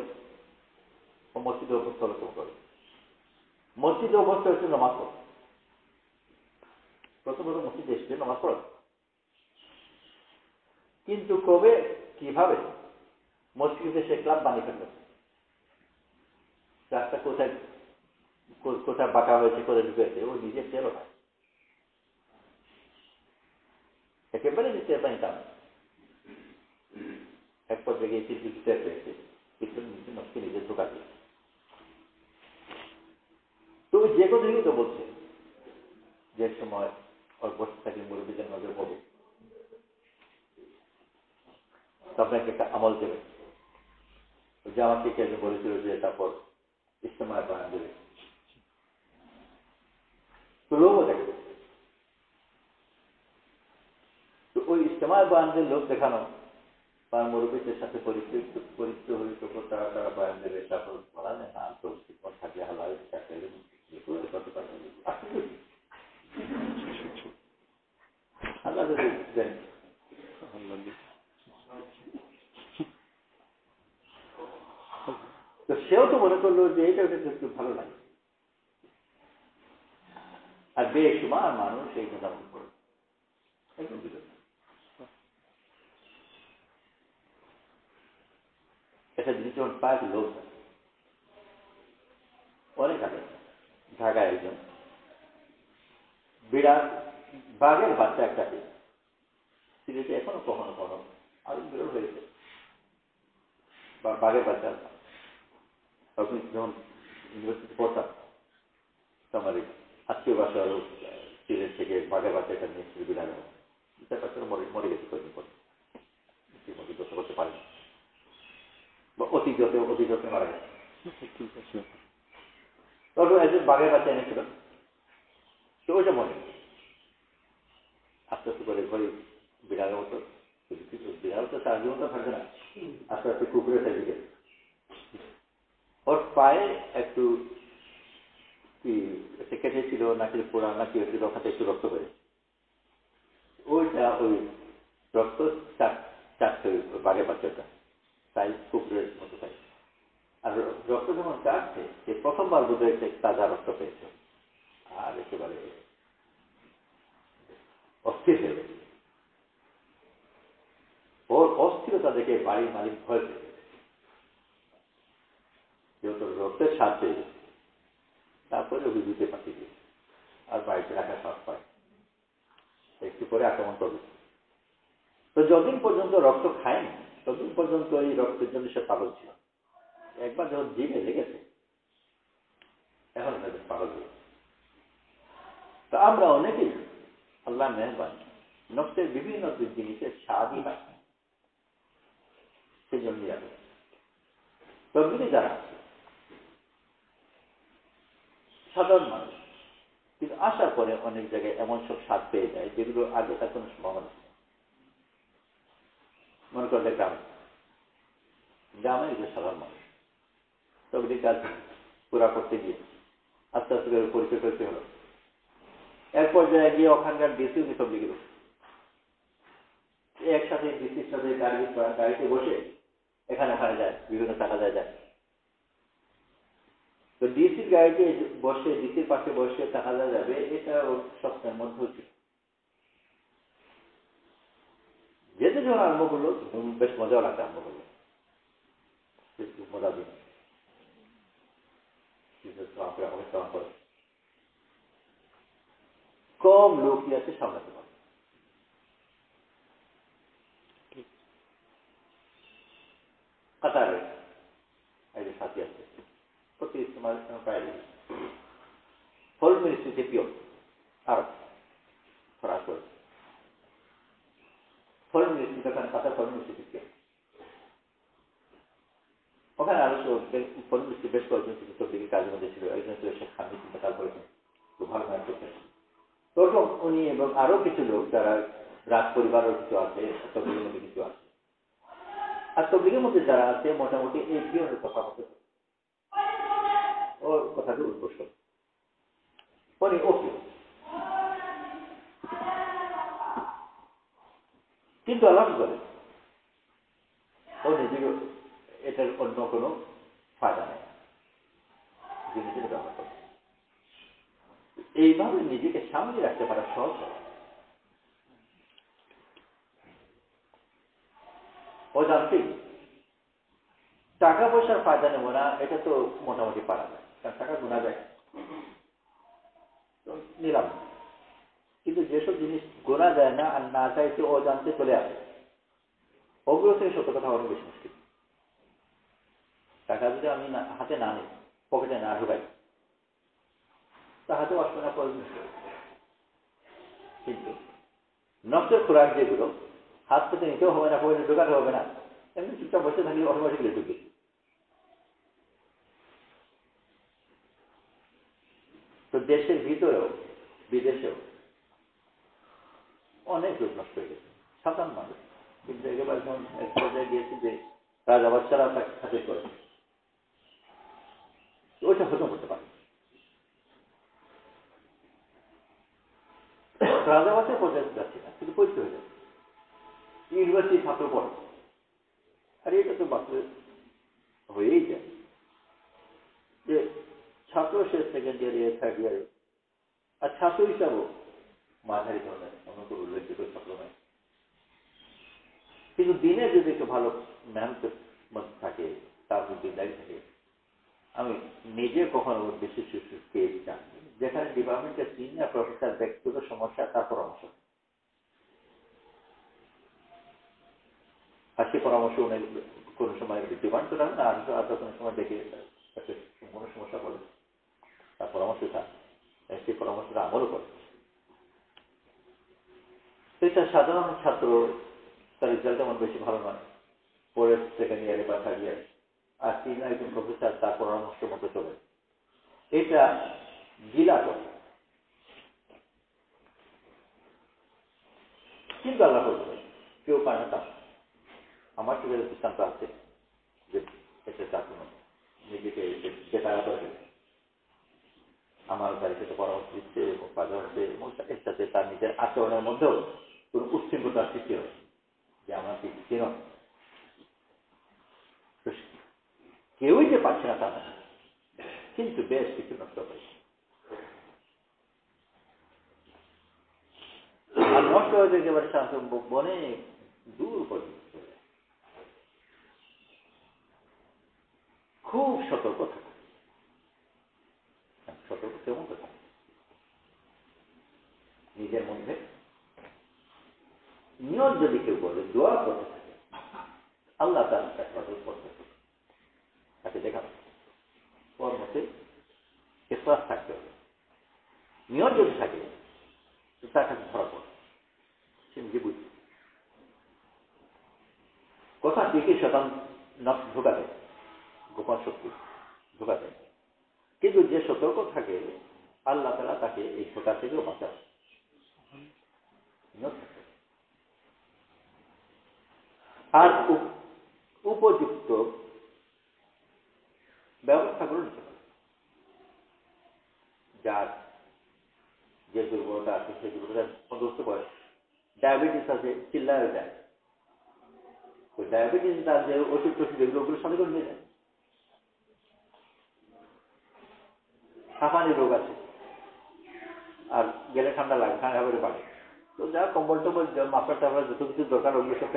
ও মসজিদে অভ্যস্ত হলে তো করে, মসজিদে অভ্যস্ত হচ্ছে নামাজ পড়ে, প্রথমত মসজিদে এসছে নামাজ পড়ে, কিন্তু কবে কিভাবে মসজিদে সে ক্লাব বানিয়ে ফেলবে, ক্লাবটা কোথায় কোথায় বাঁকা হয়েছে, কোথায় ঢুকেছে, ও নিজে টেরও হয়, একেবারে নিচে পাইতাম। এক পর্যায়ে গিয়ে কিছু টের পেয়েছে, কিছু নষ্ট নিজে ঢোকা দিয়ে। তো যে কথাই তো বলছে, যে সময় ওর বসে থাকি মুরব্বীদের নজর পড়বে, আপনাকে একটা আমল দেবে। যে আমাকে কে বলেছিল যে তারপর ইস্তেমায় বয়ান দেবে, তো লোকও দেখবে। তো ওই ইস্তেমায় বয়ান দিয়ে লোক দেখানো, তার মুরব্বীদের সাথে পরিচিত হইত, তারা তারা বয়ান দেবে, তারপর বলা যায় না তো থাকে হালাল আল্লাহ যদি দেন। তো সেও তো মনে করলো যে এটা ওটা একটু ভালো লাগে, আর বেশুমার মানুষ এই কথা মনে করে একদম বিরোধ। একটা জিনিস যখন পায় লোক অনেক আগে ঢাকায় একজন বিড়াল বাঘের বাচ্চা একটা সিলেটে এখনো কখনো কখনো আরো বিরল হয়েছে, বা বাঘের বাচ্চা। তখন যখন ইউনিভার্সিটি পড়তাম, আমার আত্মীয় বাসা আরো সিলেট থেকে বাঘের বাচ্চাটা নিয়ে এসেছিল, বিড়াল বাচ্চারা মরে গেছে কয়েকদিন পরে, ঠিকমতো যত্ন করতে পারেনি বা অতি যত্নে মারা গেছে। তখন একজন বাঘের বাচ্চা এনেছিল, তো ওইটা মনে আস্তে আস্তে করে ঘরে বিড়ালের মতো, বিড়াল তো তার জীবনটা থাকবে না, আস্তে আস্তে কুকুরের সাইজে গেছে। ওর পায়ে একটু কি কেটেছিল নাকি পোড়া নাকি একটু রক্ষাতে একটু রক্ত বেড়েছে, ওইটা ওই রক্ত চাটছে বাঘের বাচ্চাটা, তাই কুকুরের মতো তাই। আর রক্ত যখন চাটছে, সে প্রথমবার বোধহয় তাজা রক্ত পেয়েছে, আর একেবারে অস্থির হয়ে গেছে। ওর অস্থিরতা দেখে বাড়ির মালিক ভয় পেয়ে গেছে, যেহেতু রক্তের স্বাদ পেয়ে গেছে। তারপরে অভিযোগে পাঠিয়ে দিয়েছে, আর বাড়িতে রাখা সাহস পায়, একটু করে আক্রমণ করবে। তো যতদিন পর্যন্ত রক্ত খায়নি, ততদিন পর্যন্ত এই রক্তের জন্য সে পাগল ছিল। একবার যখন জিভে লেগেছে, এখন তাদের পাগল হয়েছে। তো আমরা অনেকেই আল্লাহ মেহরবান নফসের বিভিন্ন জিনিসের স্বাদই পাই, সেই জন্য তদ্বিরে যারা আছে সাধারণ মানুষ, কিন্তু আসার পরে অনেক জায়গায় এমন সব স্বাদ পেয়ে যায় যেগুলো আগে তার কোনো সম্ভাবনা ছিল। মনে করলে গ্রামে যে সাধারণ মানুষ তবে কাজ পুরা করতে গিয়ে আস্তে আস্তে করে পরিচয় করতে হলো। এক পর্যায়ে গিয়ে ওখানকার ডিসি সব লিখে দেবে, একসাথে ডিসির সাথে গাড়িতে বসে এখানে ওখানে যায়, বিভিন্ন টাকা যায়। তো ডিসির গাড়িতে বসে, ডিসির পাশে বসে টাকা যাবে, এটা ওর স্বপ্নের মধ্যে হচ্ছে। যেতে যখন আরম্ভ করলো, বেশ মজাও লাগতে আরম্ভ করলো, মজা দিন আমাকে স্মরণ করে। কম লোকই আছে সামলাতে পারে। কাতারের এই যে সাথী আছে প্রতি ইস্তেমার প্রায় ফরেন মিনিস্ট্রিতে পিওর আরব ফরাস ফরেন মিনিস্ট্রি যেখানে কাতার ফরেন মিনিস্ট্রিতে পিওর ওখানে আরো ফরেন মিনিস্ট্রি বেশ কয়েকজন দিকে কাজের মধ্যে ছিল। একজন ছিল শেখ হামিদ ইন্তেকাল করেছেন, খুব ভালো ম্যান করতেন। তখন উনি এবং আরো কিছু লোক যারা রাজ পরিবারের কিছু আছে, তবলিগের মধ্যে কিছু আছে, আর তবলিগের মধ্যে যারা আছে মোটামুটি এই পিওরের কথা মতো ওর কথাটি উদ্ঘোষ উনি ওকে। কিন্তু আল্লাহ করে ও নিজের এটার অন্য কোনো ফায়দা নেই, জিনিসের ব্যবহার করে এইভাবে নিজেকে সামনে রাখতে পারা সহজ। ও জানতেই টাকা পয়সার ফায়দা নেব না, এটা তো মোটামুটি পারা যায়, কারণ টাকা গোনা যায়, নিলাম। কিন্তু যেসব জিনিস গোনা যায় না আর না চাইতে অজান্তে চলে আসে, ওগুলো থেকে সত্য কথা অনেক বেশি মুশকিল। টাকা যদি আমি হাতে না নিই, পকেটে না ঢুকাই, তা হাতেও আসবে না প্রয়োজন। কিন্তু নষ্টের খোরাক যেগুলো হাত থেকে নিতেও হবে না, পকেটে ঢোকাতে হবে না, এমনি চুপচাপ বসে থাকলে অটোমেটিকলি ঢুকে। তো দেশের ভিতরেও বিদেশেও অনেক লোক নষ্ট হয়ে গেছে, সাধারণ মানুষ। কিন্তু একেবারে যখন এক পর্যায়ে গিয়েছি যে রাজা বাচ্চারা তাকে খাতির করে, ওইটা হজম করতে পারে। রাজা বাচ্চার পর্যায়ে যাচ্ছে না, কিন্তু পরিচয় হয়ে যাচ্ছে ইউনিভার্সিটি ছাত্র পড়ে, আর এটা তো বাচ্চা হয়েই যায় যে ছাত্র সে সেকেন্ড ইয়ারে থার্ড ইয়ারে, আর ছাত্র হিসাবেও মাঝারি ধরনের অন্য কোনো উল্লেখযোগ্য ছাত্র নয়। কিন্তু দিনে যদি একটু ভালো মেহনতের মধ্যে থাকে, তার যদি দায়ী থাকে, আমি নিজে কখনো বেশি কেস জানি যেখানে ডিপার্টমেন্টের সিনিয়র প্রফেসর ব্যক্তিগত সমস্যা তার পরামর্শ, আর সে পরামর্শ অনেক কোনো সময় ডিমান্ড করে না, আর কোনো সময় দেখে কোনো সমস্যা বলে তার পরামর্শ থাকে, সেই পরামর্শটা আমলও করে। এটা সাধারণ ছাত্র, তার রেজাল্ট তেমন বেশি ভালো নয়, পরে সেকেন্ড ইয়ারে বা থার্ড ইয়ারে, আর তিনি একজন প্রফেসর তার পরামর্শ মতো চলে, এটা গিলা করে। কিন্তু আল্লাহ করবে কেউ পায় না তা। আমার থেকে দৃষ্টান্ত আছে যে এটা চাকরি নিজেকে বেকারা করে আমার তার সাথে পরামর্শ দিচ্ছে এবং কাজা হচ্ছে, এবং এর সাথে তার নিজের আচরণের মধ্যেও কোনো উচ্ছৃঙ্খতার সৃষ্টি হয় যে আমরা কি নয়। কেউই যে পাচ্ছে না তা না, কিন্তু বেশ কিছু নষ্ট হয়েছে। আর নষ্ট হয়ে একেবারে শান্ত বনে দূর পর্যন্ত খুব সতর্ক থাকে। সতর্ক কেমন কথা, নিজের মধ্যে নিয়ত যদি কেউ বলে দোয়া করতে থাকে, আল্লাহ তার করতে তাকে দেখাবে ওর মধ্যে এখলাস থাকতে হবে। নিয়ত যদি থাকে তার কাছে ধরা পড়ে, সে নিজে বুঝবে কথা ঠিকই শতান ঢোকা দেয়, গোপন শক্তি ঢোকা দেয়, কিন্তু যে সতর্ক থাকে আল্লাহ তাআলা তাকে এই ধোকা থেকেও বাঁচায়। আর উপযুক্ত ব্যবস্থাগুলো নিতে হবে। যার যে দুর্বলতা আছে সেই দুর্বলতা বন্দোবস্ত করে, ডায়াবেটিস আছে চিল্লায় যায়, ওই ডায়াবেটিস তার যে ওষুধ টষুধ এগুলোগুলোর সাথে করে নিয়ে যায়। হাঁপানি রোগ আছে, আর গেলে ঠান্ডা লাগে, ঠান্ডা করে বাড়ে, তো যা কম্বল টম্বল মাফলার টাফলার যত কিছু দরকার ওগুলো সব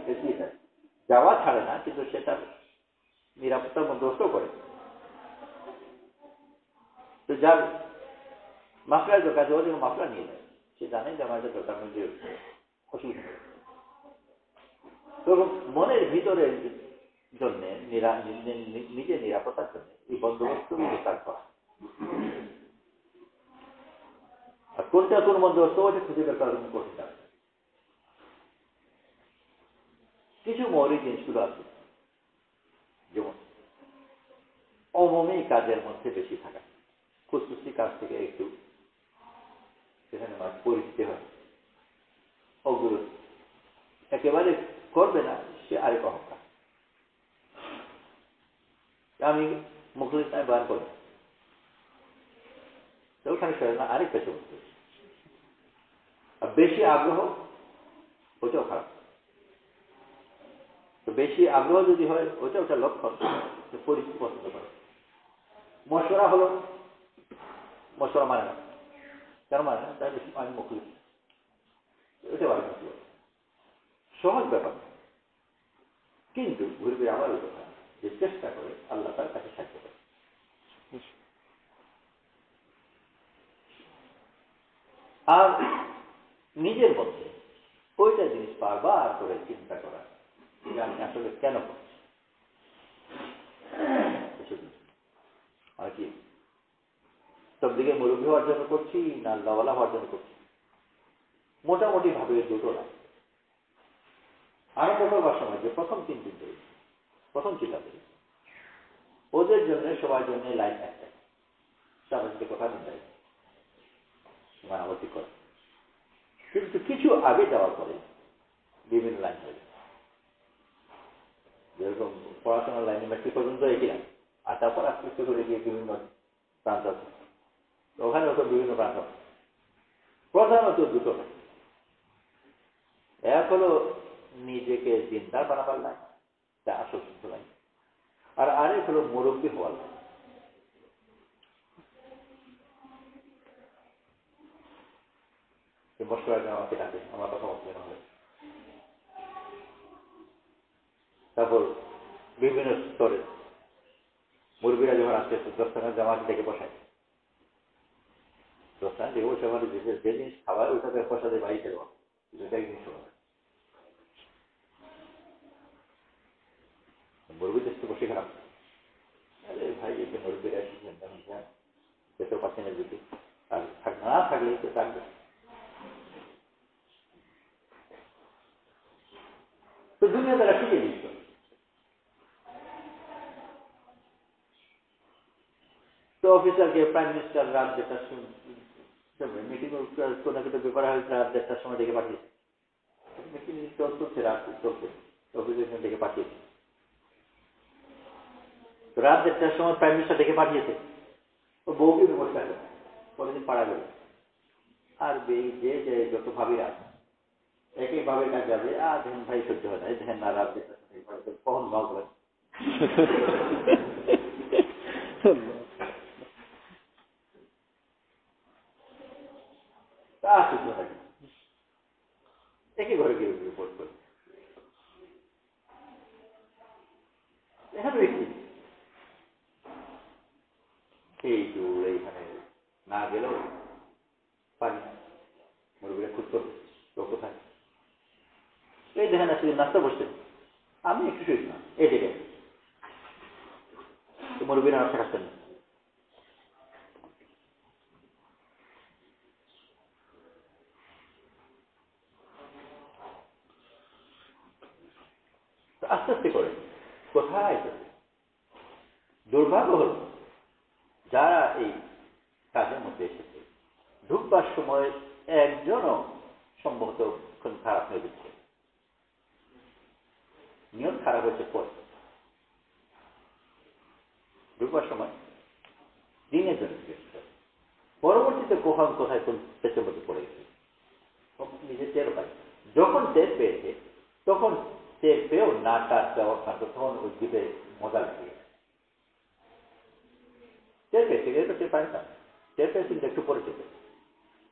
পেঁচিয়ে যায়, যাওয়া ছাড়ে না, কিন্তু সেটা নিরাপত্তার বন্দোবস্ত করে। তো যার মাফলার দরকার আছে, ওদের মাফলা নিয়ে যায়, সে জানে যে আমার এটা দরকার নেই, যে অসুবিধা নেই। তো মনের ভিতরের জন্য নিজের নিরাপত্তার জন্য এই বন্দোবস্ত বিস্তার করা, আর কোনটা কোন বন্দোবস্ত ওটা খুঁজে বের করার কঠিন আছে। কিছু মৌলিক জিনিসগুলো আছে, যেমন অমৌমিক কাজের মধ্যে বেশি থাকা, খুশখুশি কাজ থেকে একটু সেখানে পরিচিতি হয়, ওগুলো একেবারে করবে না, সে আরেক অহংকার। আমি মুখলিস নাই বয়ান করবো, তো ওখানে সরে না, আরেক পেছন আর বেশি আগ্রহ, ওটাও খারাপ। তো বেশি আগ্রহ যদি হয়, ওটা লক্ষণ পরিচিতি পছন্দ করে। মশওয়ারা হলো, মশওয়ারা মানে না, কেন মানে না, তাই বেশি আমি মুখলিস, ওটা ভালো মশলা, সহজ ব্যাপার। কিন্তু ঘুরে ফিরে আবার ওই কথা, যে চেষ্টা করে আল্লাহ তার কাছে সাহায্য করে। আর নিজের মধ্যে ওইটা জিনিস বারবার করে চিন্তা করা, যে আমি আসলে কেন করছি, আর কি সব দিকে মুরব্বী হওয়ার জন্য করছি না আল্লাহওয়ালা হওয়ার জন্য করছি। মোটামুটি ভাবে দুটো না। আরো করবার সময় যে প্রথম চিন্তা করি, ওদের জন্য সবার জন্য লাইন একটাই, সবাইকে কথা নিতে মানাবতি করে। কিন্তু কিছু আগে যাওয়ার পরে বিভিন্ন লাইন হয়ে যায়, যেরকম পড়াশোনার লাইনে মেট্রিক পর্যন্ত একই লাইন, আর তারপর আস্তে আস্তে করে গিয়ে বিভিন্ন প্রান্ত আছে, ওখানে ওসব বিভিন্ন প্রান্ত আছে। প্রধানত দুটো লাইন, এক হলো নিজেকে দিনদার বানাবার লাইন, তা আসল শুদ্ধ লাইন, আর আরেক হলো মুরব্বী হওয়ার লাইন। মশলা আমাকে ডাকে, আমার কথা মতো হবে। তারপর বিভিন্ন স্তরে মুরব্বীরা যখন আস্তে আস্তে দস্তানের জামাতে ডেকে বসায়, দস্তান ডেকে বসে আমাদের যে জিনিস খাবার ওইটাতে বসাতে বাড়ি দেওয়া, এটাই জিনিস হবে। মুরব্বী দেশ তো বসে খারাপ, আরে ভাই এই যে মুরব্বীরা এসেছেন যেতেও পাচ্ছেন না, দিকে আর না থাকলে তো থাকবে। তো দুনিয়া তারা শিখে দিচ্ছ। তো অফিসারকে প্রাইম মিনিস্টার রাত 1টার সময় মিটিং কোনো কিছু ব্যাপার হয়েছে, রাত 1টার সময় ডেকে পাঠিয়েছে। মিটিং চলছে, রাত চলছে, অফিসের ডেকে পাঠিয়েছে। রাত 1টার সময় প্রাইম মিনিস্টার ডেকে পাঠিয়েছে, ও বউকে বসে থাকে, পরের দিন পাড়া গেল। আর যে যত ভাবিরা আছে একইভাবে কাজ যাবে, আর দেখেন ভাই সহ্য হয় না, দেখেন না রাত 1টার সময় কখন ভাব করেন। তা সহ্য থাকে, একই ঘরে গিয়ে রিপোর্ট করে। এখানে একটি এই দূর এইখানে না গেলেও পারি না, মুরব্বীরা খুঁজ করবে তো কোথায়। এই দেখেন আজকে নাস্তা বসছেন, আমি একটু শুই না, এই দেখে মুরব্বীরা নাস্তা খাচ্ছেন না। আস্তে আস্তে করে কোথায় যাবে। দুর্ভাগ্য হল যারা এই কাজের মধ্যে এসেছে, ঢুকবার সময় একজনও সম্ভবত খারাপ হয়ে দিচ্ছে, নিয়ত খারাপ হয়েছে পরে। ঢুকবার সময় দিনের জন্য পরবর্তীতে কখন কোথায় কোন পেছনের মধ্যে পড়ে গেছে নিজে টের পায়। যখন টের পেয়েছে তখন টের পেয়েও না কাজ দেওয়ার থাকতো, তখন ওই দ্বীপে মজা লেগে গেছে। টের পেয়েছে এটা টের পায় না, টের পেয়েছে কিন্তু একটু পরে যেতে,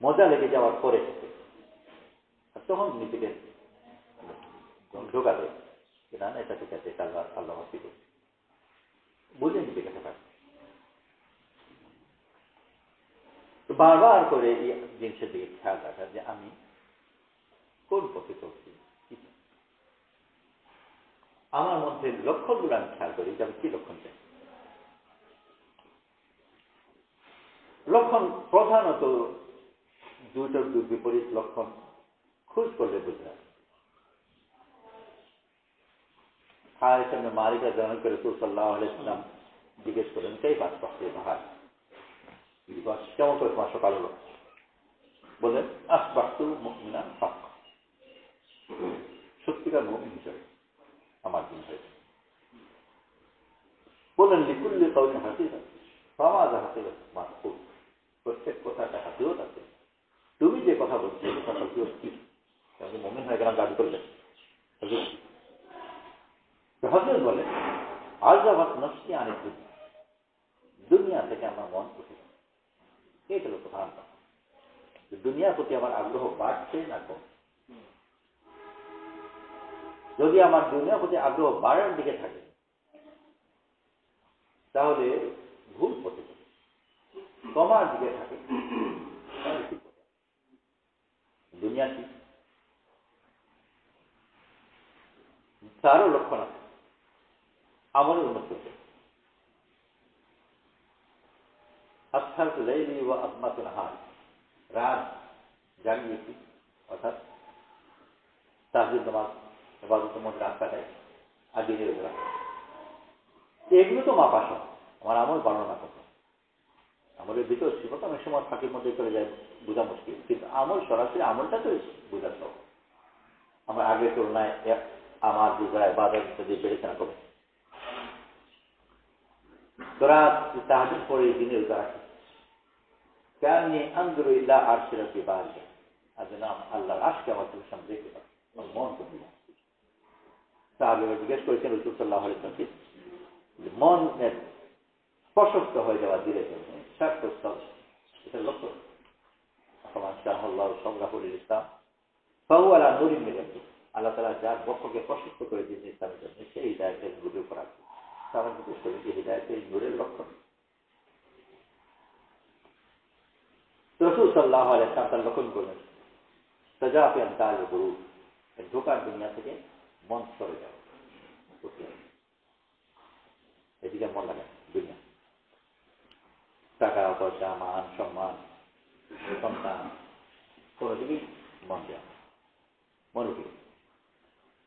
মজা লেগে যাওয়ার পরে যেতে, আর তখন নিজেকে ঢোকাবে না, না এটা ঠিক আছে, আল্লাহ আল্লাহ হসপিটাল বুঝে নিজেকে থাকা। তো বারবার করে এই জিনিসের দিকে খেয়াল রাখা যে আমি কোন পথে চলছি, আমার মধ্যে লক্ষণগুলো আমি খেয়াল করি যে আমি কি লক্ষণ চাই। লক্ষণ প্রধানত দুইটার দুই বিপরীত লক্ষণ খোঁজ করলে বুঝলাম। খায়ের সামনে মারিকা জানান করে রাসূল সাল্লাল্লাহু আলাইহি ওয়াসাল্লাম জিজ্ঞেস করেন কে পাঁচ পাখি বাহার কেমন করে তোমার সকাল হলো? বললেন আসবাহতু মুমিনান হক, সত্যিকার মুমিন হিসেবে আমার দিন হয়েছে। বললেন লিকুল্লি কাউলিন হাসিরা ফামাযা হাসিরা মাসকুত, প্রত্যেক কথাটা হাসিরত আছে। তুমি যে কথা বলছো এই কথা হাসিরত কি? আমি মুমিন হয়ে গেলাম দাবি করলেন। হযরত বলে আযাবাত নফসি আনি দুনিয়া থেকে আমার মন উঠে গেল। এই হলো প্রধান কথা, দুনিয়ার প্রতি আমার আগ্রহ বাড়ছে না কম। যদি আমার দুনিয়ার প্রতি আগ্রহ বাড়ার দিকে থাকে তাহলে ভুল পথে যাবে, কমার দিকে থাকে তাহলে ঠিক পথে। দুনিয়া কি তারও লক্ষণ আছে, আমলের উন্নত হচ্ছে। আজহার লাইলি ওয়া আযমাতুন নাহার, রাত জাগিয়েছি অর্থাৎ তাহজ্জুদ নামাজ ইবাদতের মধ্যে রাত কাটাই আর দিনের বেলা, এগুলো তো মাপা সব আমার আমল বর্ণনা করতে। আমলের ভিতর শিবত অনেক সময় ফাঁকির মধ্যে চলে যায়, বোঝা মুশকিল, কিন্তু আমল সরাসরি আমলটা তো বোঝা সব। আমার আগের তুলনায় আমার বোঝায় বাজার যদি বেড়েছে না কমে। তোরা তাহাজ্জুদ পড়ে দিনের রোজা রাখি কান্নি আনজুরু ইলা আরশির রাব্বি বারিকা, আজ নাম আল্লাহর আরশকে আমার চোখের সামনে দেখতে পাচ্ছি, আমার মন করতে পারছি। সাহাবীরা জিজ্ঞেস করেছেন রাসূল সাল্লাল্লাহু আলাইহি ওয়াসাল্লামকে, মনের প্রশস্ত হয়ে যাওয়া ধীরে ধীরে স্বার্থস্থল, এটা লক্ষ্য। ইসলাম ফাহুয়া আলা নূরিন মিন রাব্বিহি, আল্লাহ তাআলা যার বক্ষকে প্রশস্ত করে দিয়েছেন ইসলামের জন্য, সেই হিদায়াতের নূরের উপর আছে। তারা জিজ্ঞেস করেন যে হিদায়াতের নূরের লক্ষণ। রাসূল সাল্লাল্লাহু আলাইহি ওয়াসাল্লাম তার লক্ষণ করলেন তাজাফি আন তাআল গুরুর, ধোঁকার দুনিয়া থেকে মন সরে যাও, এদিকে মন লাগে দুনিয়া, টাকা পয়সা মান সম্মান সন্তান কোনো দিকেই মন দেওয়া মনোযোগ।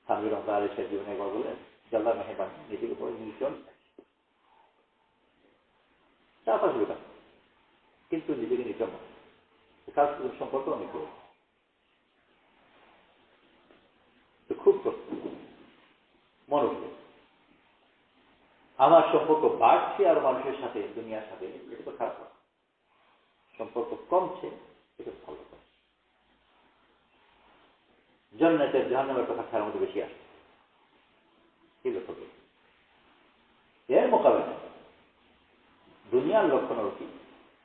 স্বামী রমজান আলী শেখ জীবনে একবার বললেন যে আল্লাহর মেহেরবানি নিজেকে পরে নির্জন টাকা সুবিধা, কিন্তু নিজেকে নির্জন কাজ সম্পর্ক অনেক বড়, খুব কষ্ট মনোযোগ। আমার সম্পর্ক বাড়ছে আর মানুষের সাথে দুনিয়ার সাথে, এটা তো খারাপ, সম্পর্ক কমছে এটা ভালো। জান্নাতের জাহান্নামের কথা খেয়ার মধ্যে বেশি আসে, এই লক্ষ্য করি। এর মোকাবেলা দুনিয়ার লক্ষণ হল কি,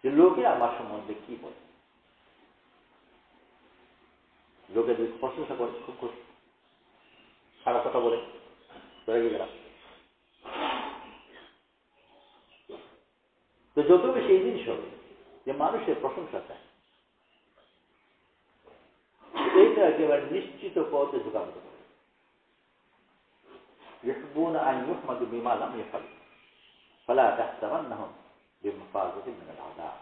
যে লোকে আমার সম্বন্ধে কি বলে। লোকে যদি প্রশংসা করে খুব খুশি, খারাপ কথা বলে রেগে গেলাম। তো যত বেশি এই জিনিস হবে যে মানুষের প্রশংসা চায়, এইটা একেবারে নিশ্চিত পথে ঢুকানো পারে। يحبون أن يحمدوا بما لم يفعلوا فلا تحسبنهم بمفازة من العذاب।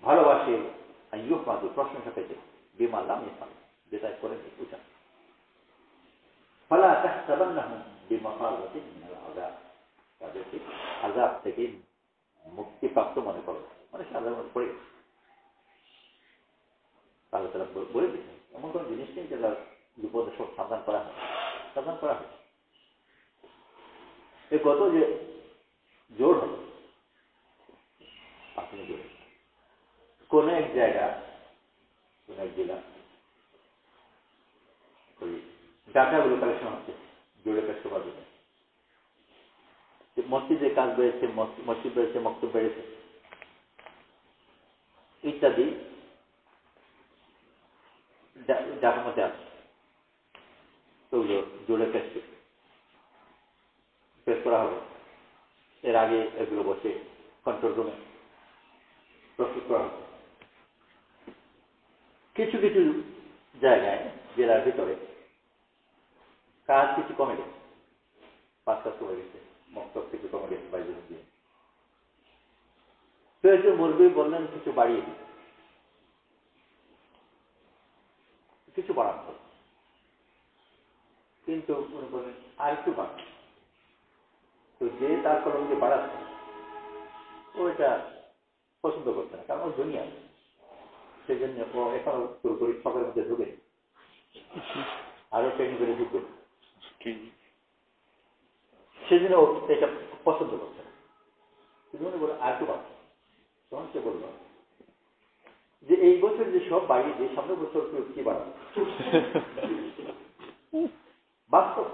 ভালোবাসে أن يحمدوا প্রশংসা পেতে بما لم يفعلوا, যেটা করেন উচিত। فلا تحسبنهم بمفازة من العذاب, তাদেরকে আযাব থেকে মুক্তিপ্রাপ্ত মনে করো, মানে আযাবের মধ্যে পড়ে গেছে। আল্লাহ তাআলা বলে দিচ্ছেন এমন কোন জিনিস নেই যেটা বিপদের সব সাবধান করা হয়, সাবধান করা হয়। এই কত যে জোর হবে আপনি জোর, কোন এক জায়গা কোন এক জেলা ওই ডাটাগুলো কালেকশন হচ্ছে জোরে পেশ করার জন্য, মসজিদের কাজ বেড়েছে, মসজিদ বেড়েছে, মক্তব বেড়েছে ইত্যাদি ডাটার মধ্যে আছে। তো জোরে পেশ করা হবে। এর আগে এগুলো বসে কন্ট্রোল রুমে প্রস্তুত করা হচ্ছে। কিছু কিছু জায়গায় জেলার ভিতরে কাজ কিছু কমে গেছে, 5 কাজ কমে গেছে, মক্তব থেকে কমে গেছে বাইরে দিয়ে। তো একজন মুরব্বী বললেন কিছু বাড়িয়ে দিন, কিছু বাড়ান হবে, কিন্তু উনি বললেন আর একটু বাড়ান। তো যে তার কলমকে বাড়াচ্ছে ও এটা পছন্দ করছে না, কারণ ও দুনিয়া, সেই জন্য ও এখনো পুরোপুরি সবের মধ্যে ঢুকে আরো ট্রেনিং করে ঢুকে, সেজন্য ও এটা পছন্দ করছে না। কিন্তু উনি বললেন আর একটু বাড়ান। তখন সে বলল যে এই বছর যে সব বাড়িয়ে দিয়ে সামনের বছর কি বাড়াবো, বাস্তব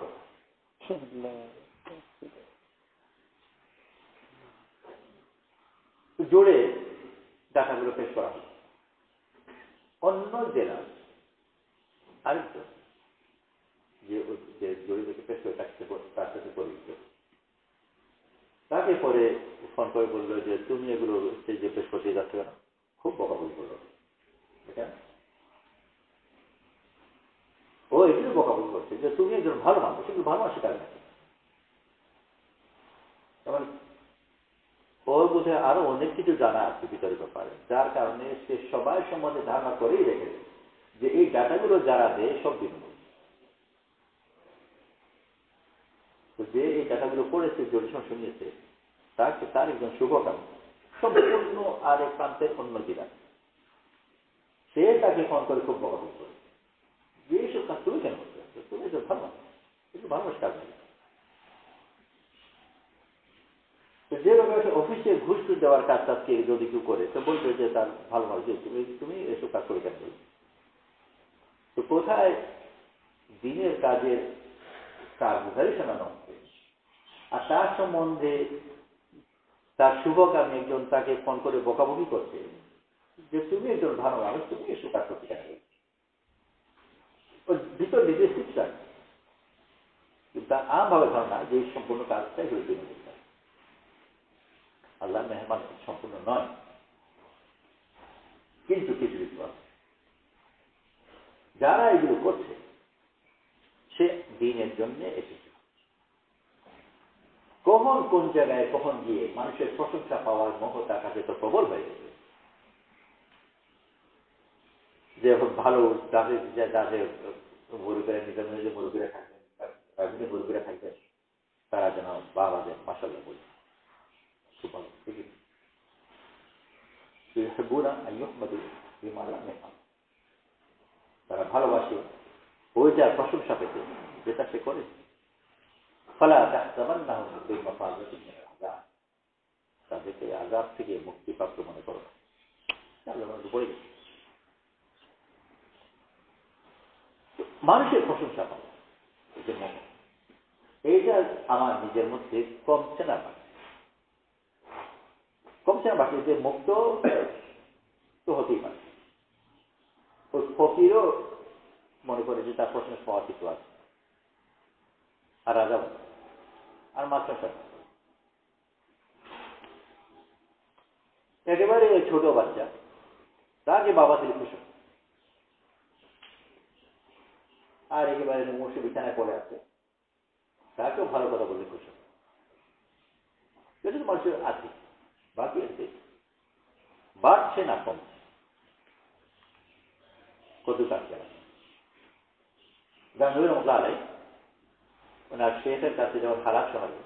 জোরে ডাটাগুলো পেশ করা হয়। অন্য জেলা আরেকজন যে জোরে থেকে পেশ করে তার সাথে পরিচিত, তাকে পরে ফোন করে বললো যে তুমি এগুলো স্টেজে পেশ করতে যাচ্ছ কেন, খুব বকাবকি করলো। ও এগুলো বকাবকি করছে যে তুমি একজন ভালো মানুষ, কিন্তু ভালো মানুষ কাজ না। ওর বোধ হয় আরো অনেক কিছু জানা আছে ভিতরে ব্যাপারে, যার কারণে সে সবাই সম্বন্ধে ধারণা করেই রেখেছে যে এই ডাটাগুলো যারা দেয় সব বিনোদন। তো যে এই ডাটাগুলো পড়েছে, জরিসন শুনিয়েছে, তার একজন শুভকাম সম্পূর্ণ আর এক প্রান্তের অন্য জেলা, সে তাকে ফোন করে খুব বকাবকি করে যে এইসব কাজ তুমি কেন করতে পারছো, তুমি একজন ভালো মানুষ, কিন্তু ভালো মানুষ কাজ নেই। তো যে অফিসে ঘুষ দেওয়ার কাজ তাকে যদি কেউ করে তো বলবে যে তার ভালো মানুষ, তুমি এসব কাজ করে কেন। তো কোথায় দিনের কাজের কাজগুজারি শোনানো হচ্ছে, আর তার সম্বন্ধে তার শুভকামী একজন তাকে ফোন করে বকাবকি করছে যে তুমি একজন ভালো মানুষ, তুমি এসব কাজ করতে কেন। ওর ভিতর নিজের শিক্ষা, কিন্তু তার আমভাবে ধারণা যে এই সম্পূর্ণ কাজটাই হয়ে দিন আল্লাহ মেহমান সম্পূর্ণ নয়। কিন্তু কিছু কিছু আছে যারা এগুলো করছে সে দিনের জন্য এসেছে। কখন কোন জায়গায় কখন গিয়ে মানুষের প্রশংসা পাওয়ার মোহ তার কাছে তো প্রবল হয়ে গেছে, যে ভালো যাদের যাদের মুরুগেরা নিজের নিজে মুরুগেরা থাকবেন, রাজনীতি মুরুগেরা থাকবেন, তারা যেন বাবা দেন মাসাল্লাহ বলি খুব ভালো। তারা ভালোবাসে ওইটার প্রশংসা পেতে যেটা সে করে। ফলা তাহসাবান্নাহুম বিমাফাযাতিন মিনাল আযাব, তাদেরকে আযাব থেকে মুক্তিপ্রাপ্ত মনে করো। পড়ে গেছে মানুষের প্রশংসা পাওয়া, এইটা আমার নিজের মধ্যে কমছে না বাকি, যে মুক্ত তো হতেই পারে। ওই ফকিরও মনে করে যে তার প্রশংসা পাওয়ার কিছু আছে, আর রাজা আর মাত্র একেবারে ছোট বাচ্চা তাকে বাবা দিলে খুশি, আর একেবারে মুমূর্ষু বিছানায় পড়ে আছে তাকেও ভালো কথা বললে খুশি। এটা তো মানুষের আছে, বাকি আছে বাড়ছে না কমছে কত কাছে না। গাঙ্গুলি রহমতুল্লাহ আলাইহি ওনার শেখের কাছে যখন হালাত শোনাবে,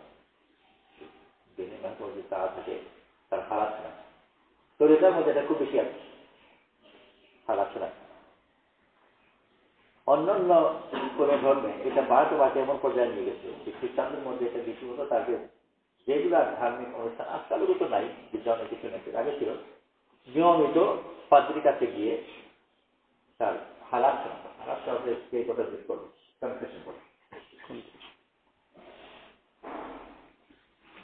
দিনে যে তারা থাকে তার হালাত শোনায়, তো এটার মধ্যে এটা খুব বেশি আছে হালাত শোনায়। অন্যান্য কোন ধর্মে এটা বাড়াতে এমন পর্যায়ে নিয়ে গেছে যে খ্রিস্টানদের মধ্যে এটা রীতিমতো তাকে যেগুলো ধার্মিক অনুষ্ঠান আজকালও তো নাই, বিদ্যালয় কিছু নাকি আগে ছিল, নিয়মিত পাদ্রীর কাছে গিয়ে তার হালাত শোনাতে কে কথা জিজ্ঞেস করবে, কনফেশন করবে।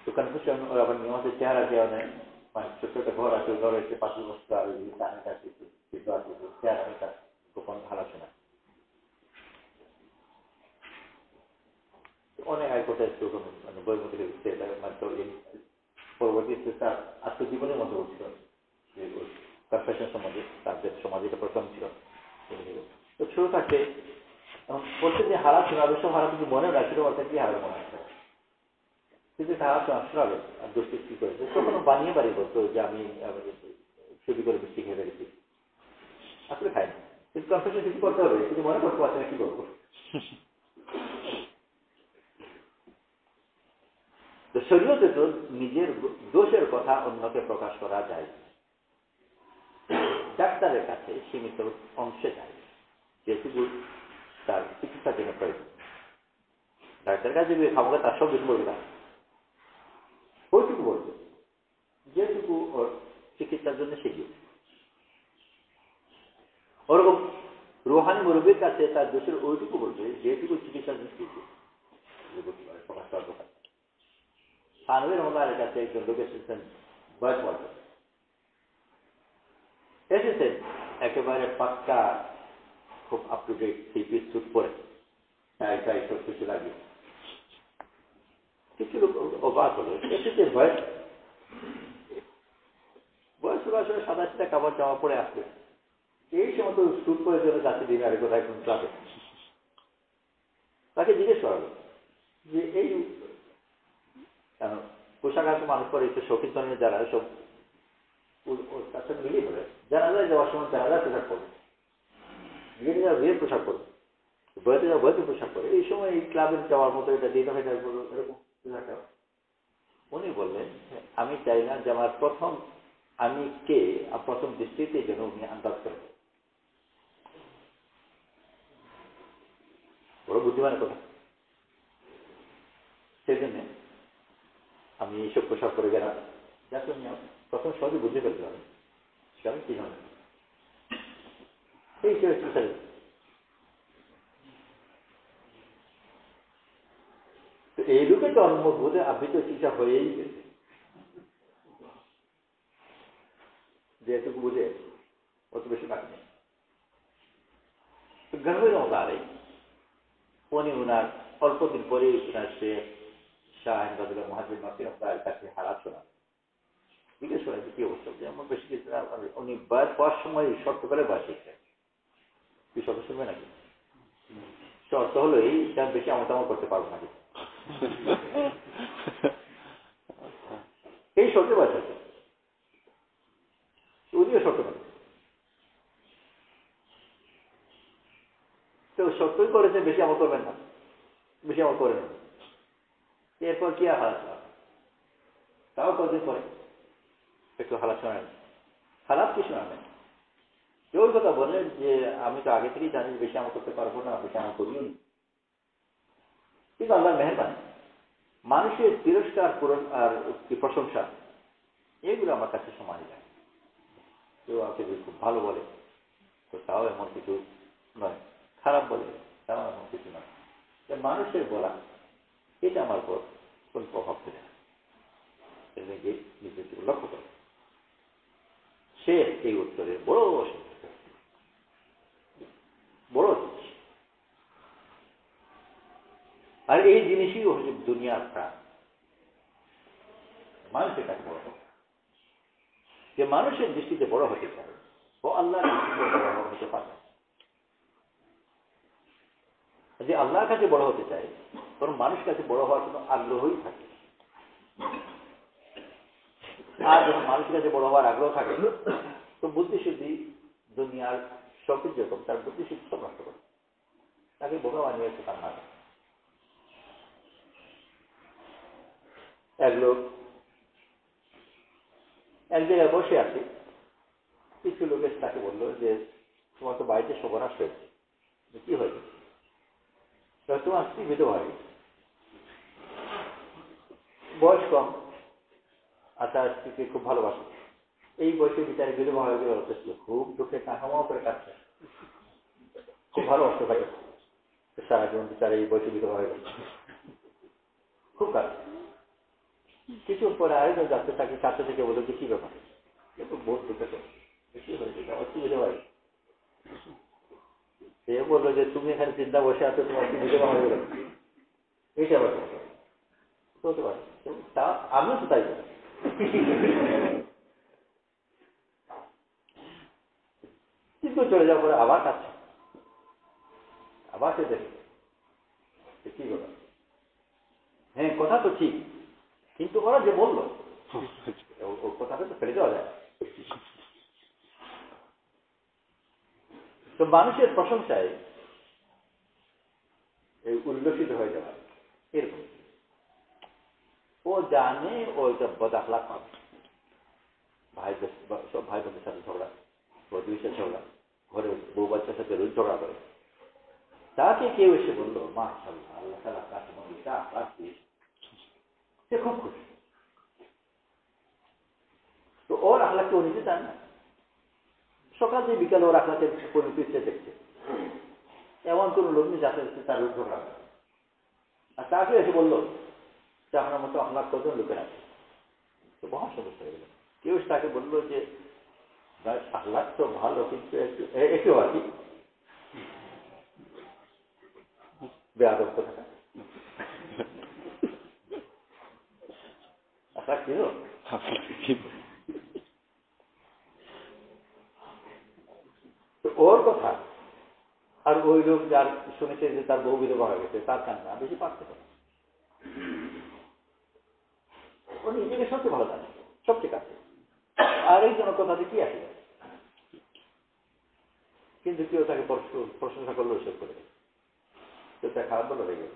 তো কনফেশন ওর আবার নিয়মিত চেহারা দেওয়া নেয়, মানে ছোট ছোট ঘর আছে, ঘরে এসে পাঁচ বস্তু আর চেহারা গোপন হালাত শোনা অনেক আয় কোথায় মানে বইয়ের মধ্যে পরবর্তী তার আত্মজীবনের মতো বলছিল যে সম্বন্ধে তাদের সমাজে এটা প্রথম ছিল। তো ছোট থাকতে বলছে যে হারাম শোনাবে, সব হারাম কিছু মনে রাখছিল, অর্থাৎ কি হারাম মনে রাখতে কিন্তু হারাম শোনাবে আর দোষী কি করেছে, তখন বানিয়ে বাড়ি বলতো যে আমি চুরি করে মিষ্টি খেয়ে ফেলেছি, আসলে খাইনি, কিন্তু কনফেশন কিছু করতে হবে, কিন্তু মনে করতে পারছে না কি করবো। তো শরীয়তে তো নিজের দোষের কথা অন্যকে প্রকাশ করা যায়, ডাক্তারের কাছে সীমিত অংশে যায়, যেটুকু তার চিকিৎসার জন্য প্রয়োজন। ডাক্তারের কাছে গিয়ে খাবো তার সব কিছু বলবে না, ওইটুকু বলবে যেটুকু ওর চিকিৎসার জন্য শিখিয়ে। ওরকম রুহানি মুরব্বীর কাছে তার দোষের ওইটুকু বলবে যেটুকু চিকিৎসার জন্য শিখিয়ে প্রকাশ করার কথা। থানবীর রহমানের কাছে একজন লোক এসেছেন, বয়স বলতে এসেছেন একেবারে পাক্কা, খুব up to date three piece suit পরে, টাই টাই সব কিছু লাগিয়ে। কিছু লোক অবাক হলো, এসেছে বয়স আসলে সাদা সাদা কাপড় জামা পরে আসবে, এই সময় তো স্যুট পরে জন্য যাচ্ছে ডিনারে কোথায় কোন ক্লাবে। তাকে জিজ্ঞেস করালো যে এই পোশাক আশাক মানুষ পরে একটু শৌখিন ধরনের যারা সব তার সাথে মিলিয়ে পড়ে, জানাজায় যাওয়ার সময় জানাজার পোশাক পরে, বিয়েতে যাওয়া বিয়ের পোশাক পরে, বইতে যাওয়া বইতে পোশাক পরে, এই সময় এই ক্লাবে যাওয়ার মতো এটা দিতে হয় এরকম পোশাকটা। উনি বললেন আমি চাই না যে আমার প্রথম আমি কে প্রথম দৃষ্টিতে যেন উনি আন্দাজ করেন। বড় বুদ্ধিমানের কথা। সেই জন্য আমি এইসব পোশাক করে গেলাম, যাতে উনি প্রথম সহজে বুঝতে ফেলতে হবে সেটা কি ধরনের এই চিকিৎসা। তো এই রূপে তো বোধে আবৃত চিকিৎসা হয়েই গেছে, যেটুকু বুঝে অত বেশি বাকি নেই। তো গর্বের মতারে উনি ওনার অল্পদিন পরে ওনার সে শাহ আহমদুল্লাহ মহাজির মাসির তার কাছে হারাত শোনা জিজ্ঞেস করেন কি অবস্থা, যে আমার বেশি কিছু না, উনি বয়স পাওয়ার সময় শর্ত করে বয়স হয়েছে, কি শর্ত শুনবে নাকি? শর্ত হলো এই বেশি আমল তামল করতে পারবো নাকি, এই শর্তে বয়স হয়েছে, উনিও শর্ত নেই। তো সত্যই করেছে বেশি আমল করবেন না, বেশি আমল করেন না, এরপর কি আর হালাত শোনা, তাও কদিন পরে একটু হালাত শোনান। হালাত কি শোনাবেন? কেউ কথা বলেন যে আমি তো আগে থেকেই জানি বেশি আমল করতে পারবো না, বেশি আমল করিও নি, কিন্তু আল্লাহর মেহেরবানি মানুষের তিরস্কার আর প্রশংসা এগুলো আমার কাছে সমানই লাগে। কেউ আমাকে খুব ভালো বলে তো তাও এমন কিছু নয়, খারাপ বলে তাও এমন কিছু নয়, মানুষের বলা এটা আমার উপর কোন প্রভাব ফেলে না, নিজের লক্ষ্য করে। সে এই উত্তরে বড় বড় জিনিস, আর এই জিনিসই হচ্ছে দুনিয়ার প্রাণ। মানুষের কাছে বড় হবে, যে মানুষের দৃষ্টিতে বড় হতে পারে ও আল্লাহর দৃষ্টিতে বড় হতে পারে। যে আল্লাহর কাছে বড় হতে চায় কারণ মানুষের কাছে বড় হওয়ার কোনো আগ্রহই থাকে, আর যখন মানুষের কাছে বড় হওয়ার আগ্রহ থাকে তো বুদ্ধিশুদ্ধি দুনিয়ার সবকিছু যেরকম তার বুদ্ধিশুদ্ধি সব নষ্ট করে, তাকে বোকা বানিয়েছে তার নামে। এক লোক এক জায়গায় বসে আছে, কিছু লোক এসে তাকে বললো যে তোমার তো বাড়িতে সর্বনাশ হয়েছে, কি হয়েছে? তোমার স্ত্রী বিধবা হয়ে গেছে, বয়স কম আর তার স্ত্রীকে খুব ভালোবাসে, এই বয়সে বিচারে বিধবা হয়ে গেলে অর্থ খুব দুঃখে কাঁকামাও করে কাটছে, খুব ভালো অর্থ থাকে, সারা জীবন বিচারে এই বয়সে বিধবা হয়ে গেছে, খুব কাটছে। কিছু পরে আরেকজন যাচ্ছে তাকে কাছে থেকে বলে যে কি ব্যাপার, কিন্তু বোধ দুঃখে কি হয়েছে, আমার কি বিধবা হয়ে সে বললো যে তুমি এখানে চিন্তা বসে আছো, তোমার কি বিধবা হয়ে গেল, এইটা আবার হতে পারে, আমিও তো তাই বলি। কিন্তু চলে যাওয়ার পরে আবার কাছে আবার সে দেখে কি কথা, হ্যাঁ কথা তো ঠিক, কিন্তু ওরা যে বললো ওর কথাটা তো ফেলে দেওয়া যায়। তো মানুষের প্রশংসায় এই উল্লসিত হয়ে যাওয়া এরকম, ও জানে ও এটা বদাখলাক পাবে, সব ভাই বোনের সাথে ঝগড়া, বন্ধুর সাথে ঝগড়া, ঘরে বউ বাচ্চার সাথে রোজ ঝগড়া করে, তাকে কেউ এসে বললো মাশাআল্লাহ আল্লাহ তাআলা কাছে মন্দিরটা আকাশ দিয়েছে, সে খুব খুশি। তো ওর আখলাকে ও নিতে চান না, সকাল থেকে বিকালে ওর আখলাকে পরিণতি দেখছে, এমন কোন লোক নেই যাতে তার রোজ ঝগড়া করে। আর তাকে এসে বললো যে আপনার মতো আখলাক কজন লোকের আছে, তো মহা সমস্যা হয়ে গেল। কেউ তাকে বললো যে আখলাক তো ভালো, কিন্তু একটু আর কি বেয়াদব কথা, আখলাক ছিল ওর কথা। আর ওই লোক যার শুনেছে যে তার বউ বিধবা হয়ে গেছে, তার কারণে বেশি পারতে পারে, ও নিজেকে সবচেয়ে ভালো জানে, সব ঠিক আছে, আর এই জন্য কথাতে কি আসে, কিন্তু কেউ তাকে প্রশংসা করলো সব করে, কেউ তাকে খারাপ বলে হয়ে গেল,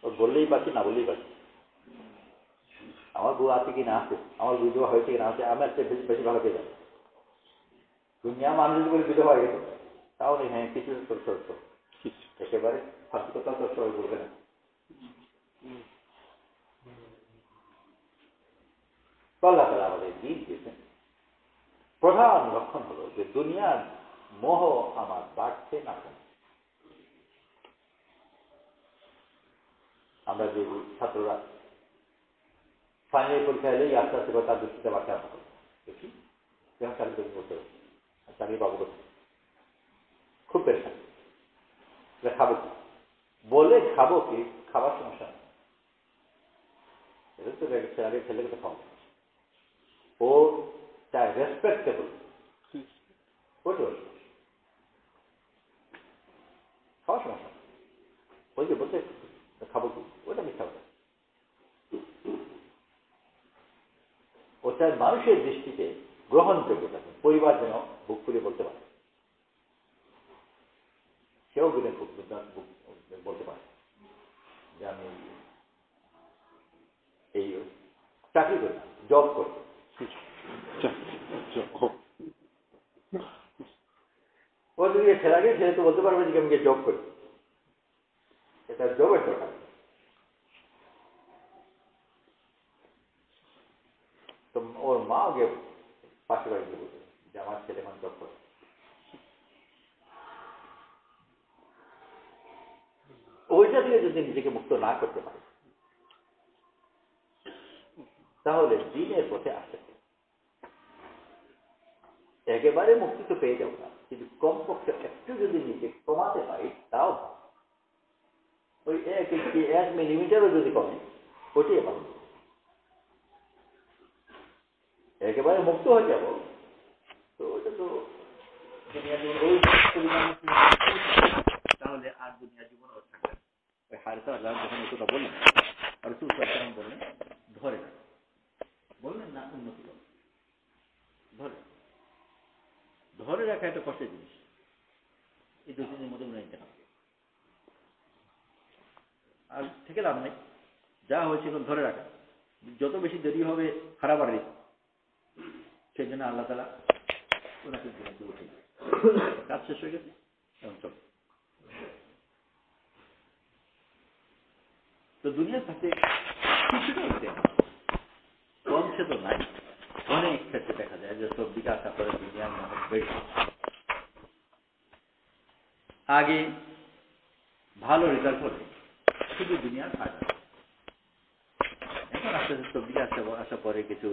ও বললেই পারছি না বললেই পারছি, আমার বউ আছে কি না আছে, আমার বিধবা হয়েছে কি না আছে, আমি একটা বেশি ভালো পেয়ে যাবো। দুনিয়া মানুষ যদি বিধবা হয়ে গেছে তাহলে হ্যাঁ কিছু একেবারে ফাঁসি কথা তো সবাই বলবে না। আল্লাহ তাআলা আমাদের দিন দিয়েছেন, প্রধান লক্ষণ হলো যে দুনিয়ার মোহ আমার বাড়ছে না কমছে। আমরা যে ছাত্ররা ফাইনাল পরীক্ষা এলেই আস্তে আস্তে করে তার দৃষ্টিতে বাড়তে আরম্ভ করবো, দেখি কেমন চাকরি তৈরি করতে হবে, চাকরি পাবো করতে খুব পেরেছেন, খাবো কি বলে খাবো কি, খাবার সমস্যা নেই, এটা তো আগে ছেলেকে তো খাবো, ও চাই রেসপেক্টেবল, ওইটা খাওয়ার সমস্যা, ওই যে বলতে খাবো কি ওইটা মিথ্যা কথা। ও চাই মানুষের দৃষ্টিতে গ্রহণযোগ্য থাকে, পরিবার যেন বুক খুলে বলতে পারে, সেও বিলেন বলতে পারে যে আমি এই চাকরি করি, জব করি, ও যদি ছেলেকে ছেলে তো বলতে পারবে যে আমি জব করি, এটা জবের দরকার। তো ওর মা ওকে পাশে বাড়িতে বলবে যে আমার ছেলে এখন জব করে। ওইটা থেকে যদি নিজেকে মুক্ত না করতে পারে তাহলে দিনের পথে আসতে একেবারে মুক্তি তো পেয়ে যাবো না, কিন্তু কমপক্ষে একটু যদি নিজে কমাতে পারি তাও ওই 1 মিলিমিটারও যদি কমে ওটাই ভালো, একেবারে মুক্ত হয়ে যাব। তো ওটা তো দুনিয়া জীবন তাহলে আর দুনিয়া জীবন থাকবে। ওই হারিসা আল্লাহ যখন এই কথা বললেন আর সুলতান বললেন ধরে না, বললেন না উন্নতি করো, ধরে ধরে রাখা একটা কষ্টের জিনিস, এই 2-3 দিনের মধ্যে মনে নিতে হবে, আর থেকে লাভ নেই, যা হয়েছে এখন ধরে রাখা, যত বেশি দেরি হবে খারাপ আর সেই জন্য আল্লাহ তাআলা ওনাকে উঠে কাজ শেষ হয়ে গেছে এখন চল। তো দুনিয়ার সাথে কিছুটা হতে কমছে তো নাই, অনেক ক্ষেত্রে দেখা যায় যে সব বিকাশ করে দুনিয়ার মহৎ বেশি, আগে ভালো রেজাল্ট হলে শুধু দুনিয়ার ফায়দা, এখন আস্তে আস্তে সব বিকাশ আসার পরে কিছু